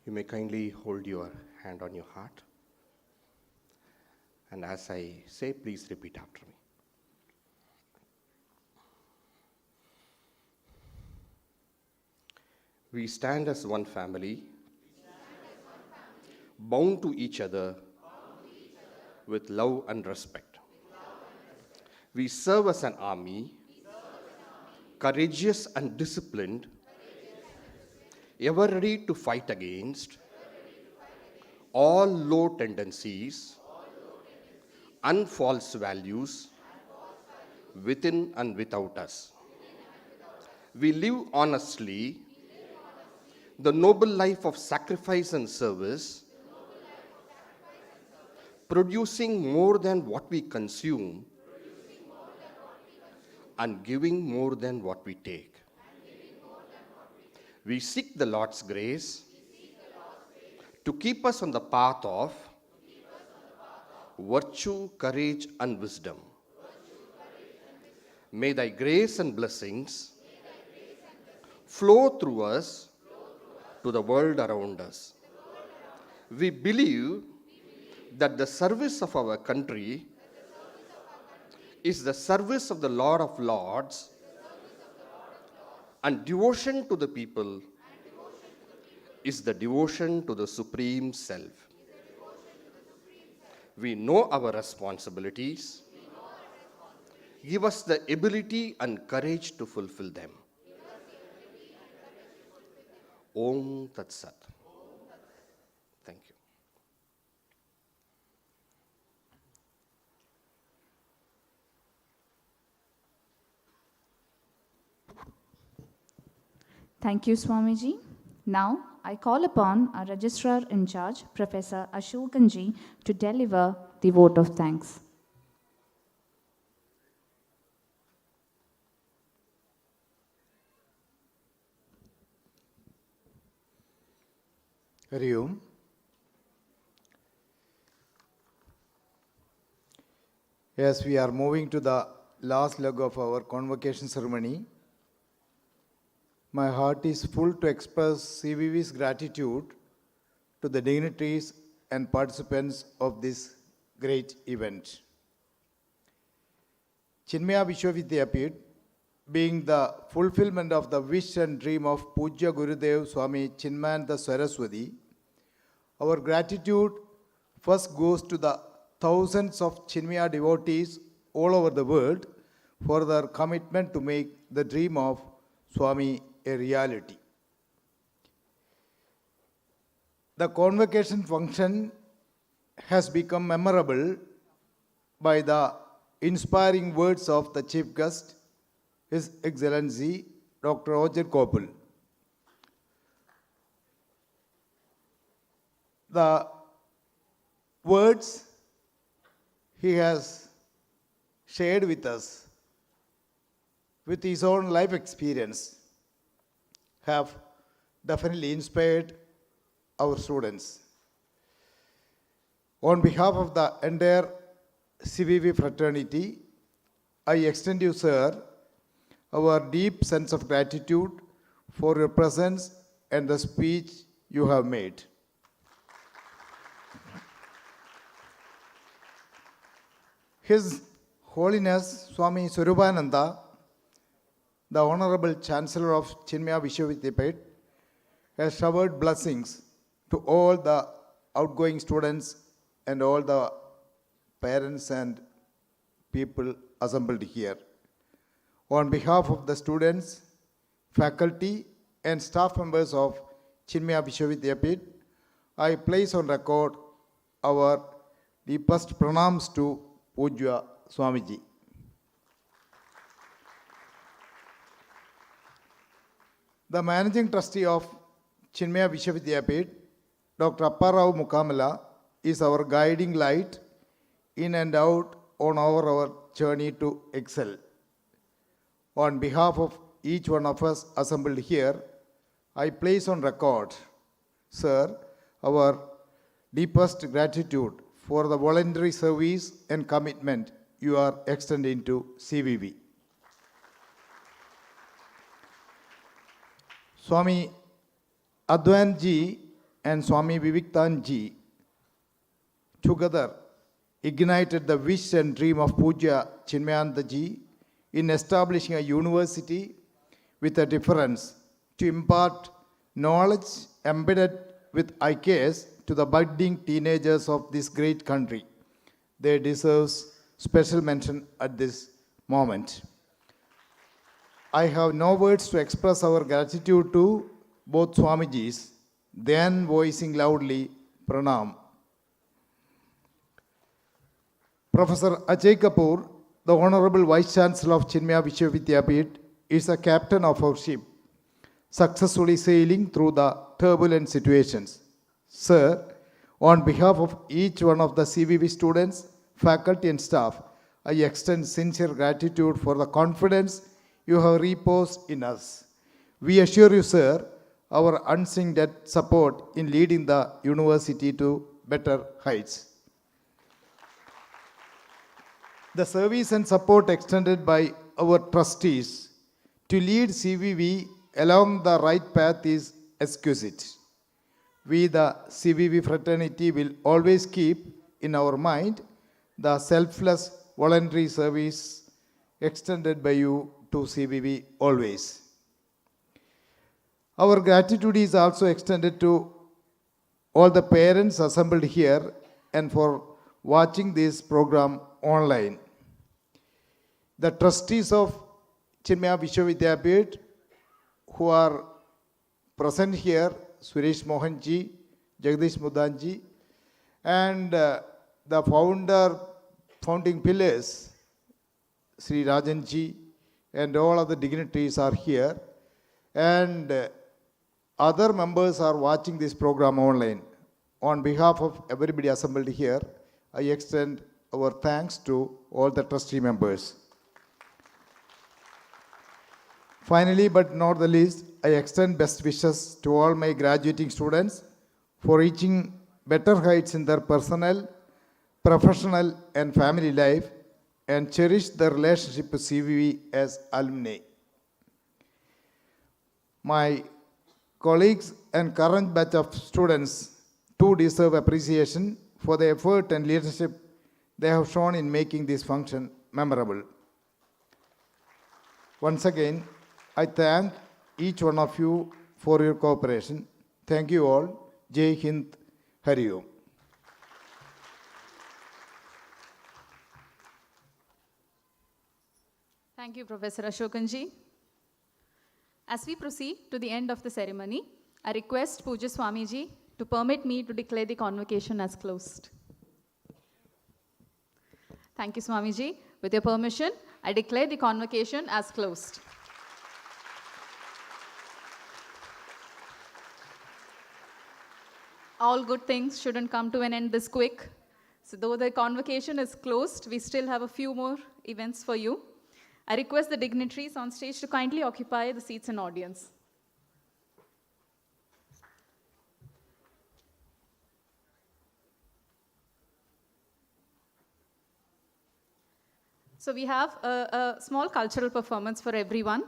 You may kindly hold your hand on your heart. And as I say, please repeat after me. We stand as one family, bound to each other with love and respect. We serve as an army, courageous and disciplined, ever ready to fight against all low tendencies and false values within and without us. We live honestly the noble life of sacrifice and service, producing more than what we consume and giving more than what we take. We seek the Lord's grace to keep us on the path of virtue, courage, and wisdom. May thy grace and blessings flow through us to the world around us. We believe that the service of our country is the service of the Lord of Lords, and devotion to the people is the devotion to the Supreme Self. We know our responsibilities. Give us the ability and courage to fulfill them. Om Tat Sat. Thank you. Thank you, Swamiji. Now, I call upon our Registrar in Charge, Professor Ashokanji, to deliver the vote of thanks. Hari Om. As we are moving to the last leg of our convocation ceremony, my heart is full to express CVV's gratitude to the dignitaries and participants of this great event. Chinmaya Vishwa Vidyapeeth, being the fulfillment of the wish and dream of Pujya Gurudev Swami Chinmaya Saraswati, our gratitude first goes to the thousands of Chinmaya devotees all over the world for their commitment to make the dream of Swami a reality. The convocation function has become memorable by the inspiring words of the chief guest, His Excellency Dr. Roger Gopaul. The words he has shared with us with his own life experience have definitely inspired our students. On behalf of the entire CVV fraternity, I extend you, sir, our deep sense of gratitude for your presence and the speech you have made. His Holiness Swami Swaroopananda, the Honorable Chancellor of Chinmaya Vishwa Vidyapeeth, has showered blessings to all the outgoing students and all the parents and people assembled here. On behalf of the students, faculty, and staff members of Chinmaya Vishwa Vidyapeeth, I place on record our deepest pranams to Pujya Swamiji. The Managing Trustee of Chinmaya Vishwa Vidyapeeth, Dr. Apparao Mukamala, is our guiding light in and out on our journey to excel. On behalf of each one of us assembled here, I place on record, sir, our deepest gratitude for the voluntary service and commitment you are extending to CVV. Swami Advain ji and Swami Viviktan ji together ignited the wish and dream of Puja Chinmayananda ji in establishing a university with a difference to impart knowledge embedded with IKS to the budding teenagers of this great country. They deserve special mention at this moment. I have no words to express our gratitude to both Swamijis, then voicing loudly, Pranam. Professor Ajay Kapoor, the Honorable Vice Chancellor of Chinmaya Vishwa Vidyapeeth, is a captain of our ship, successfully sailing through the turbulent situations. Sir, on behalf of each one of the CVV students, faculty and staff, I extend sincere gratitude for the confidence you have reposed in us. We assure you, sir, our unseen support in leading the university to better heights. The service and support extended by our trustees to lead CVV along the right path is exquisite. We, the CVV fraternity, will always keep in our mind the selfless voluntary service extended by you to CVV always. Our gratitude is also extended to all the parents assembled here and for watching this program online. The trustees of Chinmaya Vishwa Vidyapeeth who are present here, Suresh Mohanji, Jagdish Mudanji, and the founding pillars, Sri Rajanji, and all other dignitaries are here, and other members are watching this program online. On behalf of everybody assembled here, I extend our thanks to all the trustee members. Finally, but not the least, I extend best wishes to all my graduating students for reaching better heights in their personal, professional, and family life, and cherish the relationship with CVV as alumni. My colleagues and current batch of students too deserve appreciation for the effort and leadership they have shown in making this function memorable. Once again, I thank each one of you for your cooperation. Thank you all. Jai Hind, Hari Om. Thank you, Professor Ashokanji. As we proceed to the end of the ceremony, I request Puja Swamiji to permit me to declare the convocation as closed. Thank you, Swamiji. With your permission, I declare the convocation as closed. All good things shouldn't come to an end this quick. So though the convocation is closed, we still have a few more events for you. I request the dignitaries on stage to kindly occupy the seats in audience. So we have a small cultural performance for everyone.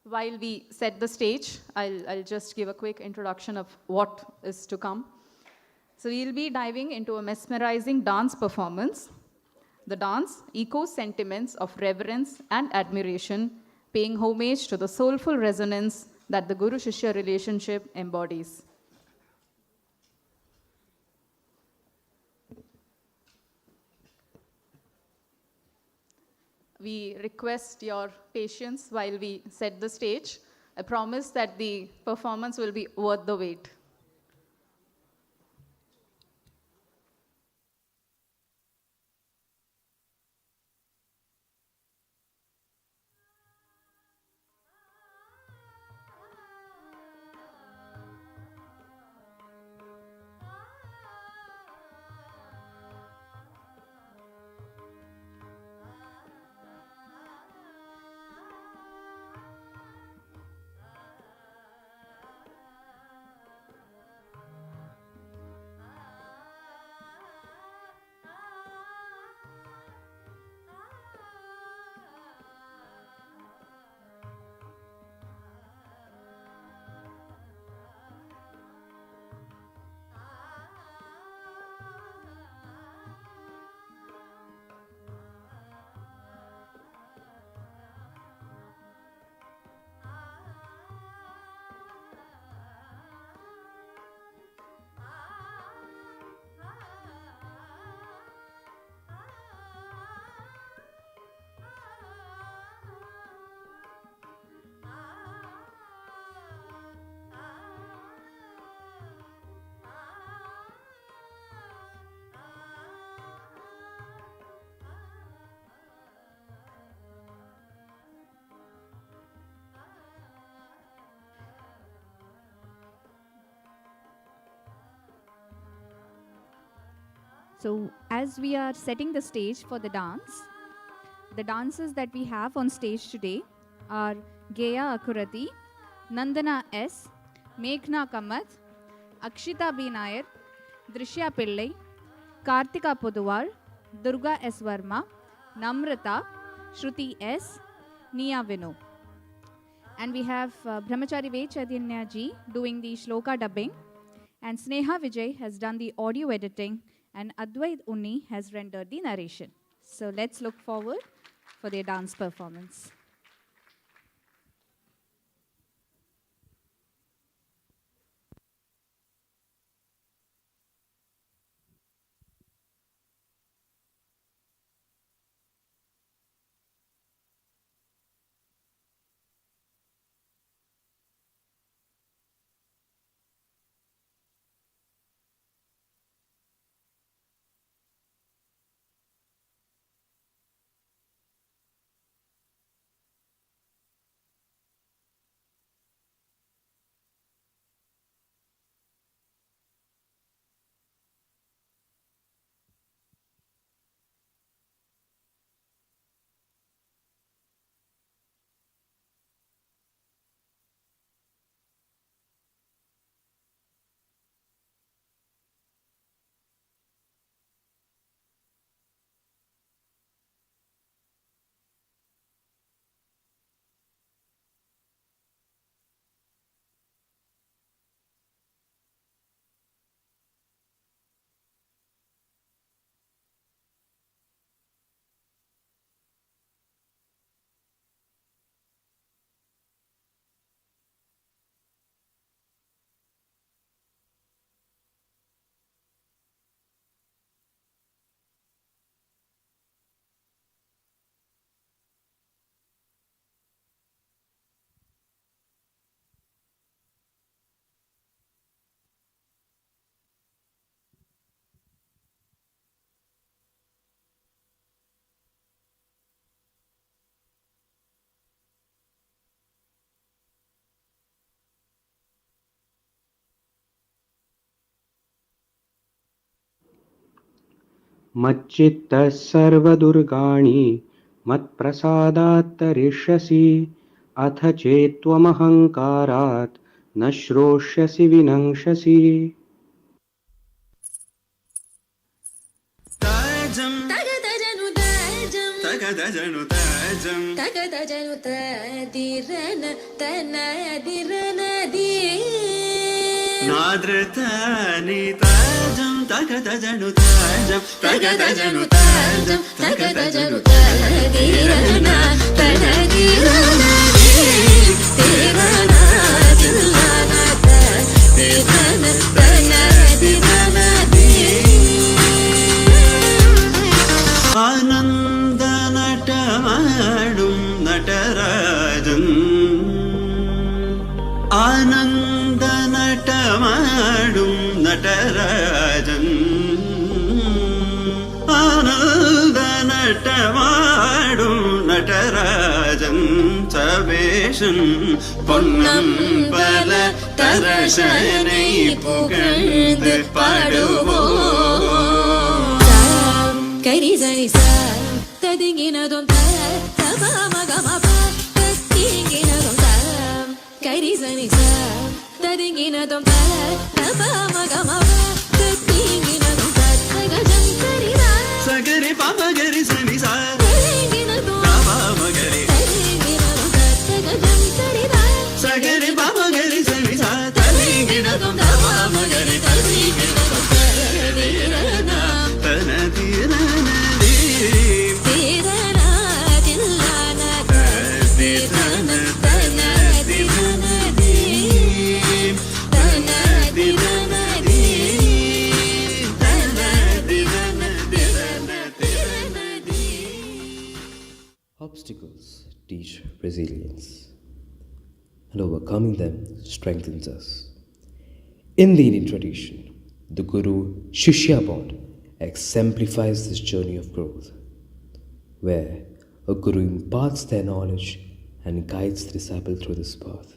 While we set the stage, I'll just give a quick introduction of what is to come. So we'll be diving into a mesmerizing dance performance. The dance echoes sentiments of reverence and admiration, paying homage to the soulful resonance that the Guru-Shishya relationship embodies. We request your patience while we set the stage. I promise that the performance will be worth the wait. So as we are setting the stage for the dance, the dancers that we have on stage today are Geya Akurati, Nandana S, Meghna Kamath, Akshita B. Nair, Drishya Pillai, Kartika Poduwal, Durga S. Verma, Namrata, Shruti S, Nia Vinu. And we have Brahmachari Ved Chaitanya ji doing the shloka dubbing, and Sneha Vijay has done the audio editing, and Advait Unni has rendered the narration. So let's look forward for their dance performance. मच्चित्तः सर्वदुर्गाणि मत्प्रसादात् तरिष्यसि अथ चेत्त्वमहङ्कारात् न श्रोष्यसि विनङ्क्षसि ताजं तगदजनु ताजं तगदजनु ताजं तगदजनु तदिरन तनदिरनदी नाद्रतानि ताजं तगदजनु ताजं तगदजनु ताजं तगदजनु तदिरन तनदिरनदी तेरना दिलना तेरन तनदिरनदी ആനന്ദ നടമാടും നടരാജൻ ആനന്ദ നടമാടും നടരാജൻ ആനന്ദ നടമാടും Natarajan സവേശൻ Ponnambala തരശனை പുകഴ്ந்து പാടുவோம் Kari zari sa, tadingina dom ta, tama magama pa, tadingina dom ta. Kari zari sa, tadingina dom ta, tama magama pa, tadingina dom ta. Sagajam kari sa, sagari papa gari sani sa, tadingina dom ta, papa gari, tadingina dom ta. Sagajam kari sa, sagari papa gari sani sa, tadingina dom ta, papa gari, tadingina dom ta. Obstacles teach resilience, and overcoming them strengthens us. In the Indian tradition, the Guru-Shishya bond exemplifies this journey of growth, where a Guru imparts their knowledge and guides the disciple through this path.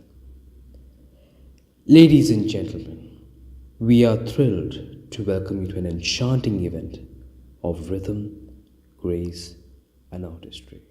Ladies and gentlemen, we are thrilled to welcome you to an enchanting event of rhythm, grace, and artistry.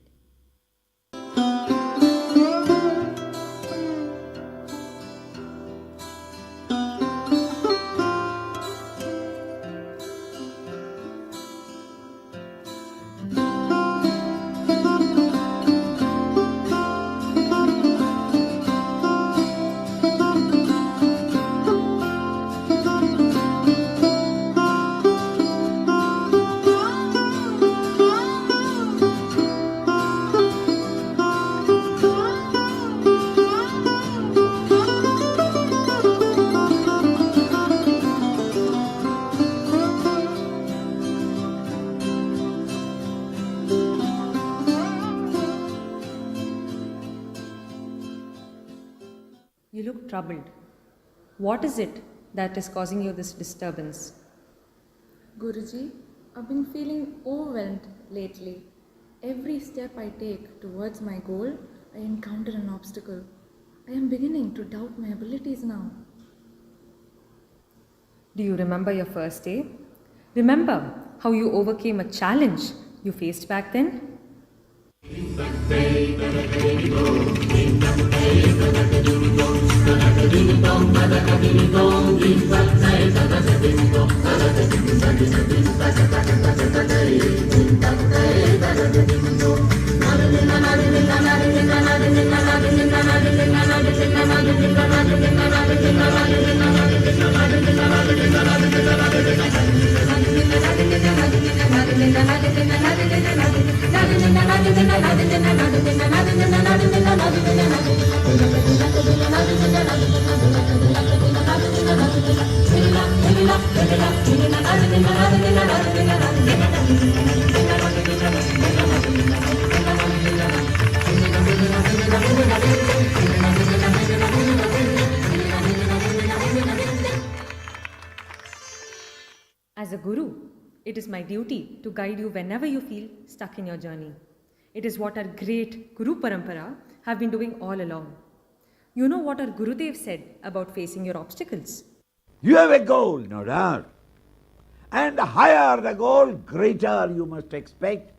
You look troubled. What is it that is causing you this disturbance? Guruji, I've been feeling overwhelmed lately. Every step I take towards my goal, I encounter an obstacle. I am beginning to doubt my abilities now. Do you remember your first day? Remember how you overcame a challenge you faced back then? As a guru, it is my duty to guide you whenever you feel stuck in your journey. It is what our great Guru Parampara have been doing all along. You know what our Gurudev said about facing your obstacles. You have a goal, no doubt. And the higher the goal, greater you must expect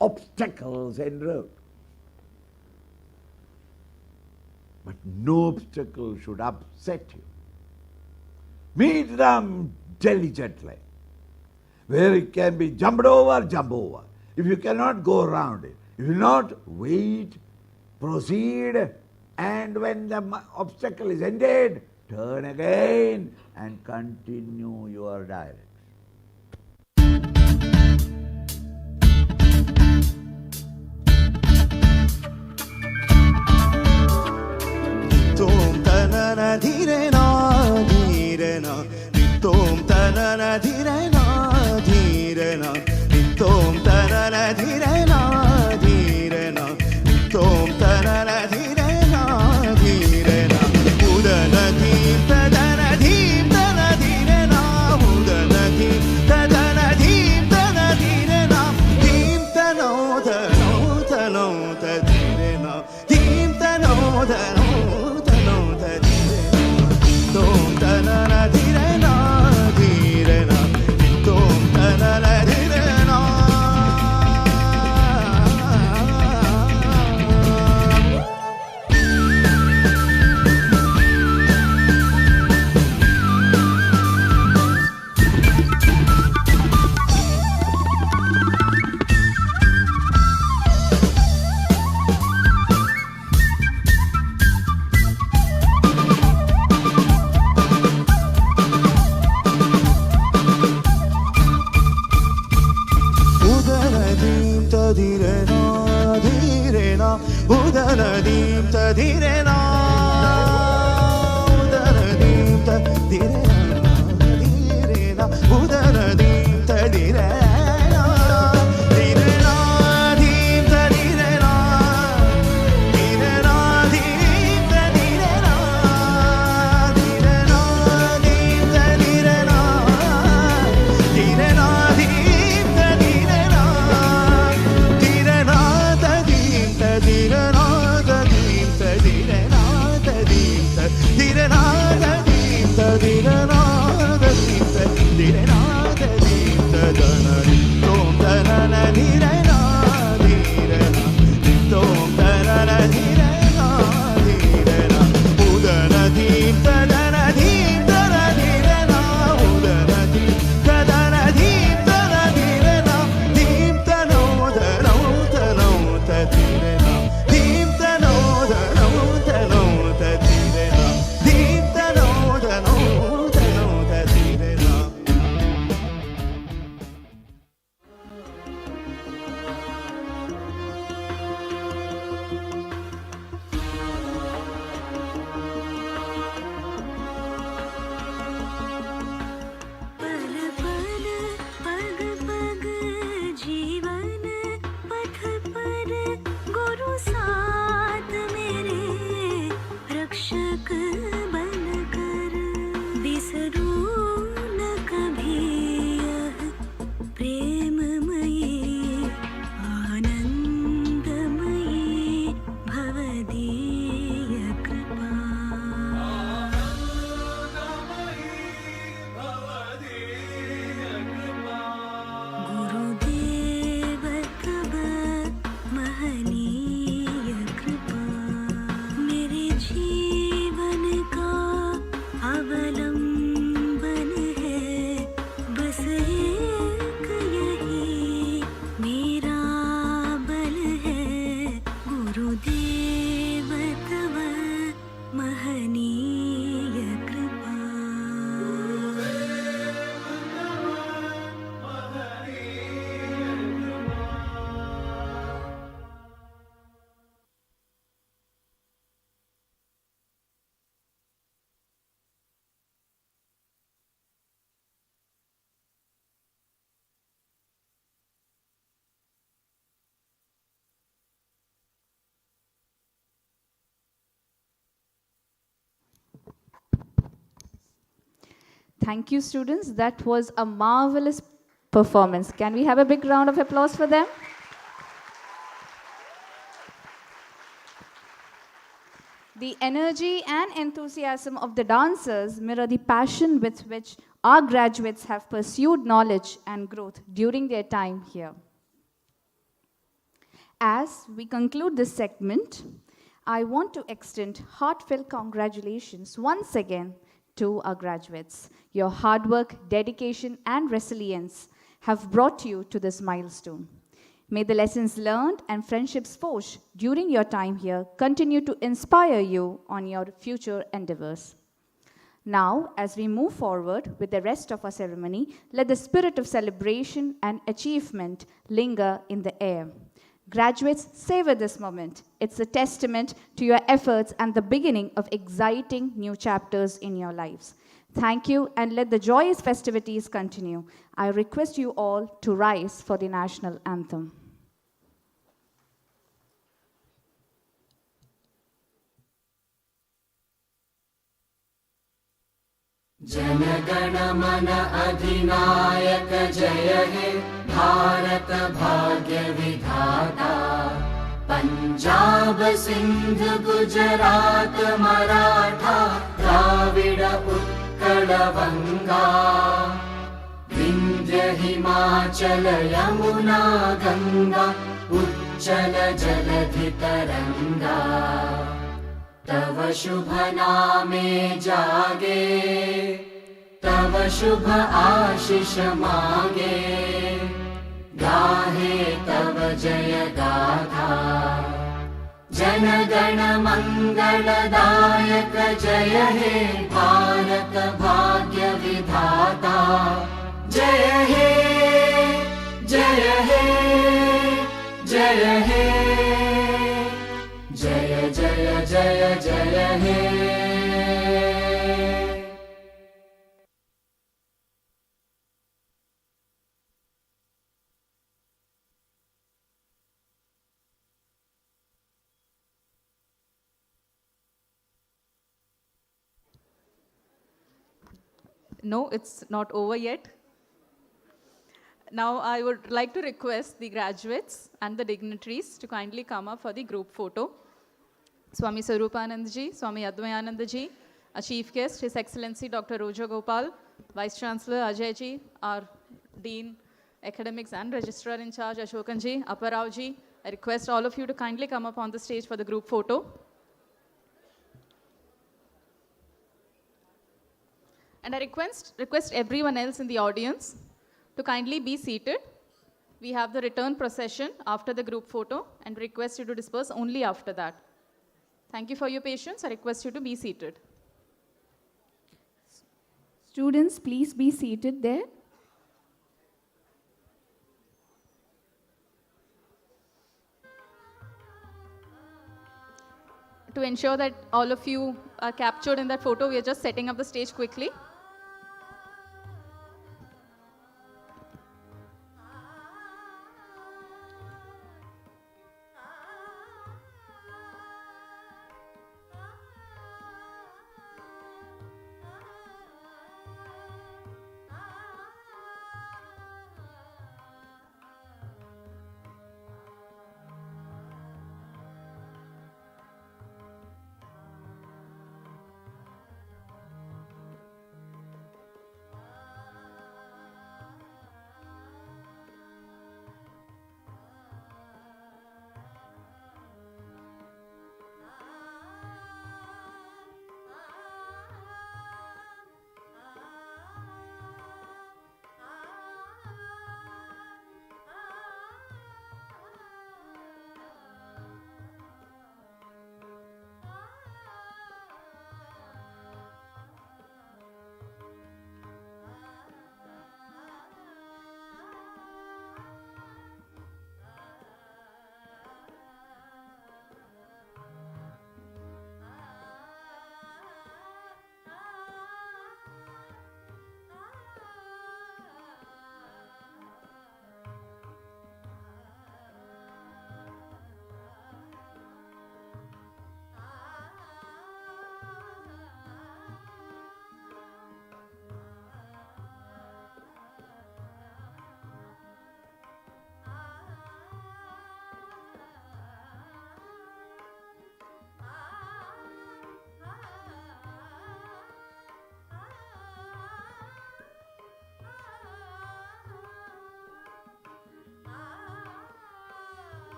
obstacles en route. But no obstacle should upset you. Meet them diligently. Where it can be jumped over, jump over. If you cannot, go around it. If you not, wait, proceed, and when the obstacle is ended, turn again and continue your direction. Tom tanana dhirena dhirena, tom tanana dhirena dhirena, tom tanana dhirena dhirena, tom tanana dhirena dhirena, udana dhim tadana dhim tana dhirena, udana dhim tadana dhim tana dhirena, dhim tano tano tano tadhirena, dhim tano tano. Did Thank you, students. That was a marvelous performance. Can we have a big round of applause for them? The energy and enthusiasm of the dancers mirror the passion with which our graduates have pursued knowledge and growth during their time here. As we conclude this segment, I want to extend heartfelt congratulations once again to our graduates. Your hard work, dedication, and resilience have brought you to this milestone. May the lessons learned and friendships forged during your time here continue to inspire you on your future endeavors. Now, as we move forward with the rest of our ceremony, let the spirit of celebration and achievement linger in the air. Graduates, savor this moment. It's a testament to your efforts and the beginning of exciting new chapters in your lives. Thank you, and let the joyous festivities continue. I request you all to rise for the national anthem. जनगण मन अधिनायक जय हे भारत भाग्य विधाता पंजाब सिंध गुजरात मराठा द्राविड उत्कल बंगा विंध्य हिमाचल यमुना गंगा उच्चल जलधि तरंगा तव शुभ नामे जागे तव शुभ आशीष मागे गाहे तव जय गाथा जन गण मंगलदायक जय हे भारत भाग्य विधाता जय हे जय हे जय हे जय जय जय जय हे No, it's not over yet. Now I would like to request the graduates and the dignitaries to kindly come up for the group photo. Swami Swaroopananda ji, Swami Advayananda ji, our chief guest, His Excellency Dr. Roja Gopaul, Vice Chancellor Ajay ji, our Dean, Academics and Registrar in Charge Ashokan ji, Apparao ji. I request all of you to kindly come up on the stage for the group photo. And I request everyone else in the audience to kindly be seated. We have the return procession after the group photo and request you to disperse only after that. Thank you for your patience. I request you to be seated. Students, please be seated there. To ensure that all of you are captured in that photo, we are just setting up the stage quickly.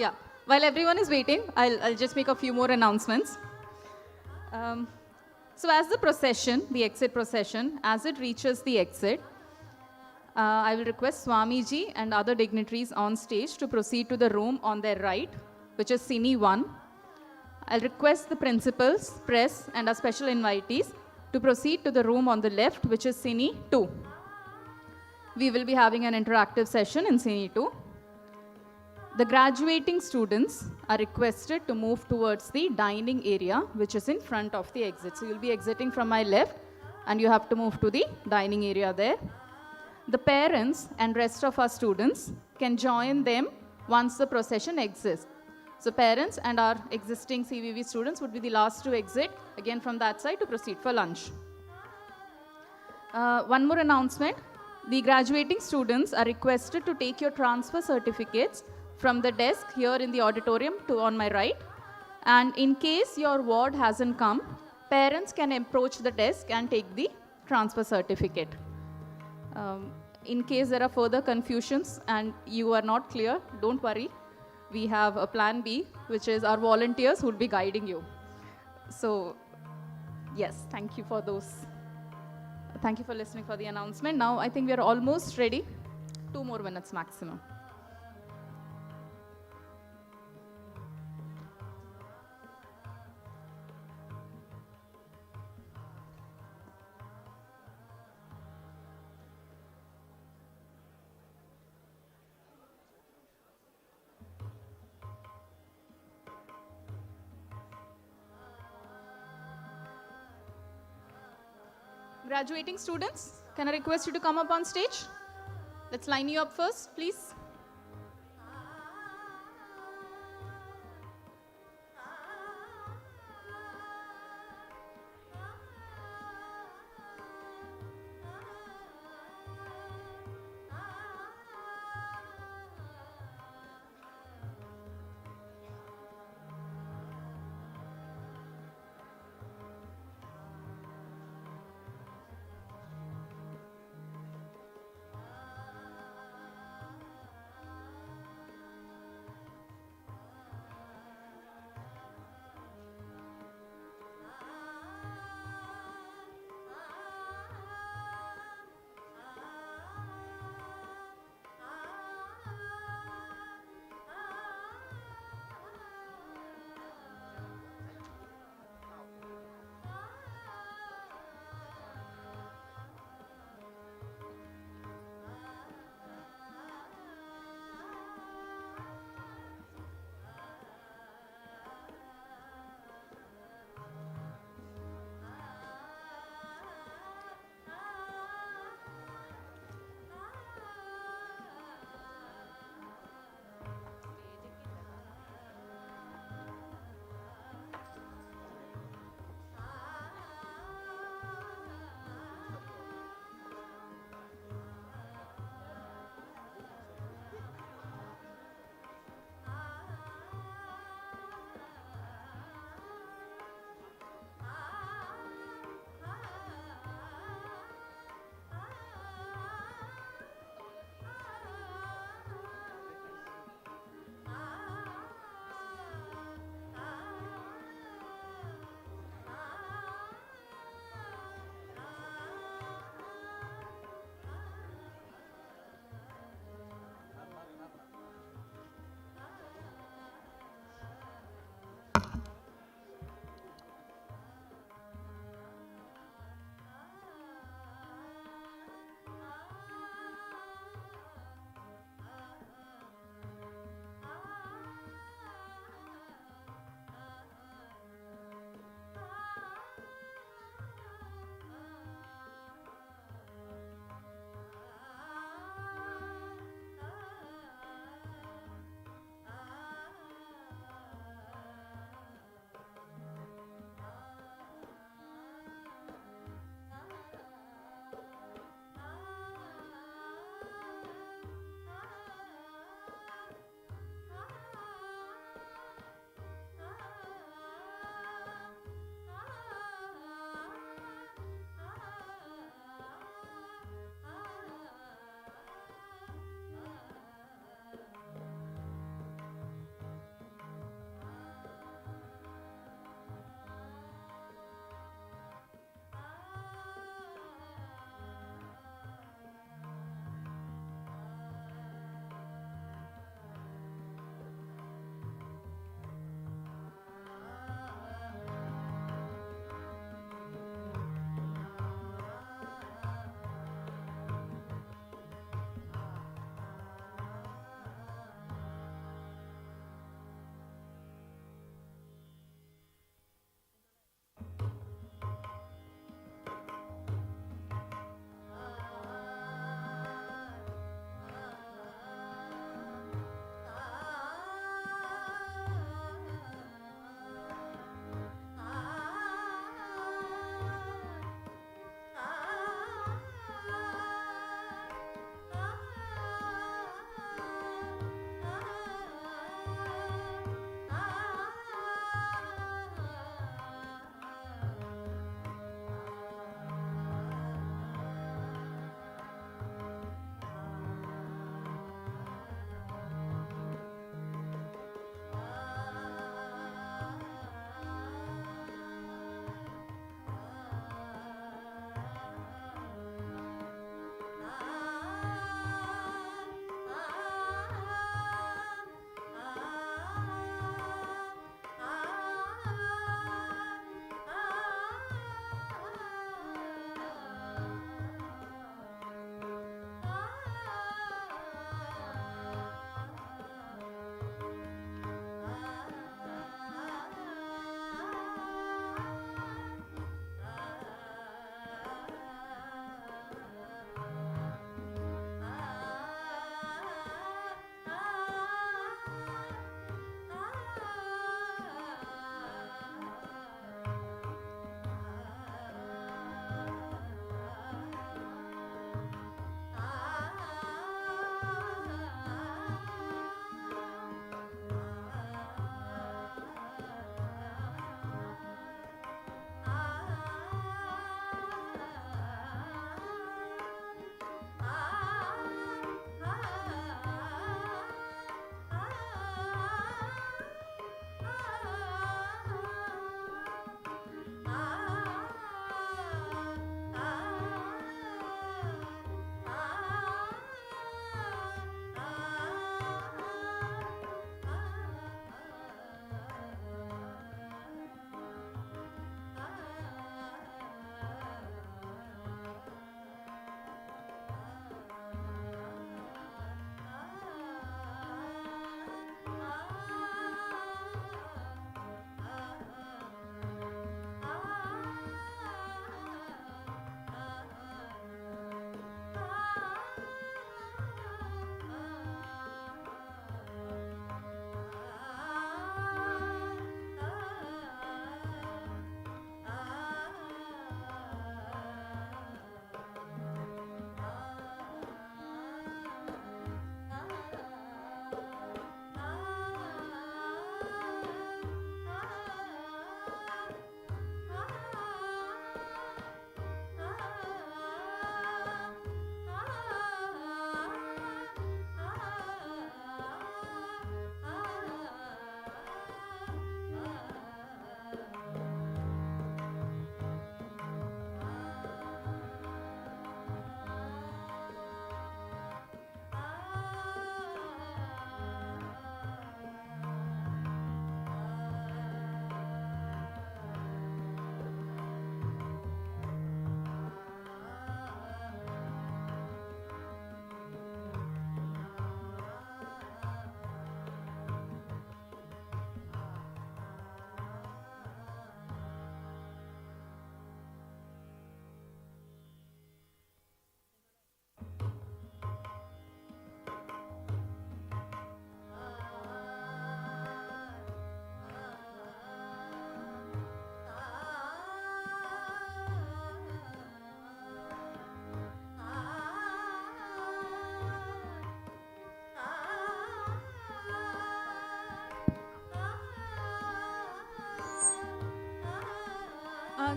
Yeah, while everyone is waiting, I'll just make a few more announcements. So as the procession, the exit procession, as it reaches the exit, I will request Swamiji and other dignitaries on stage to proceed to the room on their right, which is Cine 1. I'll request the principals, press, and our special invitees to proceed to the room on the left, which is Cine 2. We will be having an interactive session in Cine 2. The graduating students are requested to move towards the dining area, which is in front of the exit. So you'll be exiting from my left, and you have to move to the dining area there. The parents and rest of our students can join them once the procession exits. So parents and our existing CVV students would be the last to exit, again from that side to proceed for lunch. One more announcement. The graduating students are requested to take your transfer certificates from the desk here in the auditorium to on my right. And in case your ward hasn't come, parents can approach the desk and take the transfer certificate. In case there are further confusions and you are not clear, don't worry. We have a plan B, which is our volunteers who will be guiding you. So, yes, thank you for those. Thank you for listening for the announcement. Now, I think we are almost ready. 2 more minutes maximum. Graduating students, can I request you to come up on stage? Let's line you up first, please.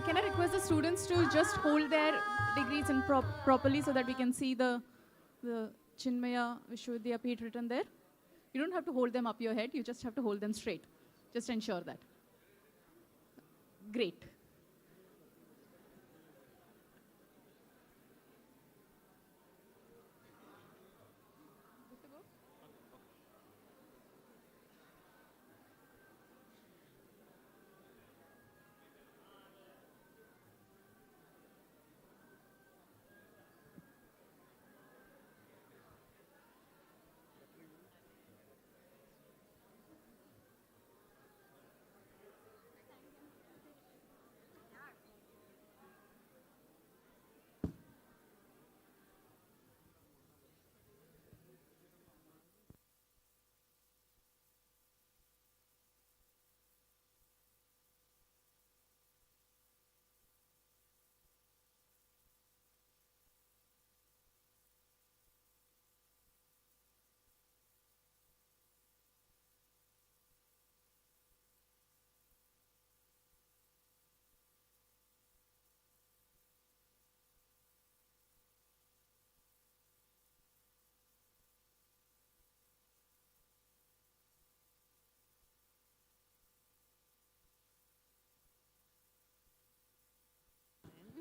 Can I request the students to just hold their degrees in properly so that we can see the Chinmaya Vishwa Vidyapeeth written there? You don't have to hold them up your head, you just have to hold them straight. Just ensure that. Great.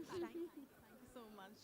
Thank you so much.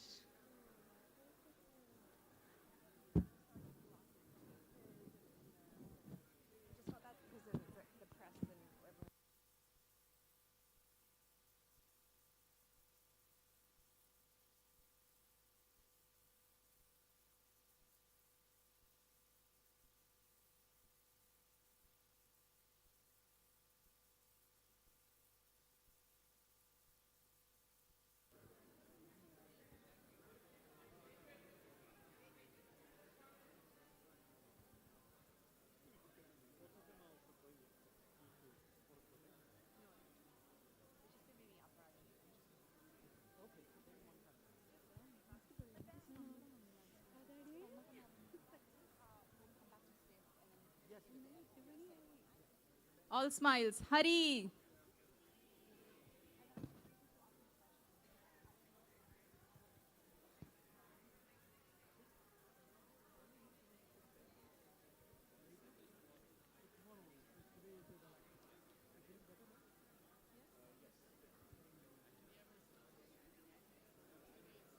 All smiles. Hurry.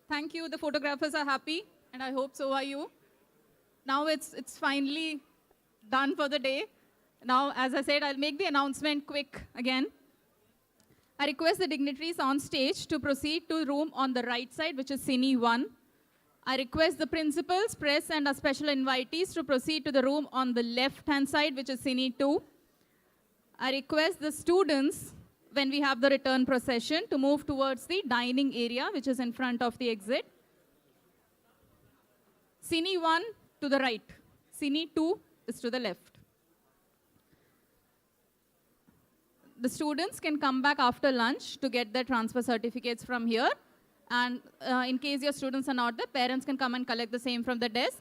Thank you. The photographers are happy, and I hope so are you. Now it's finally done for the day. Now, as I said, I'll make the announcement quick again. I request the dignitaries on stage to proceed to the room on the right side, which is Cine 1. I request the principals, press, and our special invitees to proceed to the room on the left-hand side, which is Cine 2. I request the students, when we have the return procession, to move towards the dining area, which is in front of the exit. Cine 1 to the right. Cine 2 is to the left. The students can come back after lunch to get their transfer certificates from here. And in case your students are not there, parents can come and collect the same from the desk.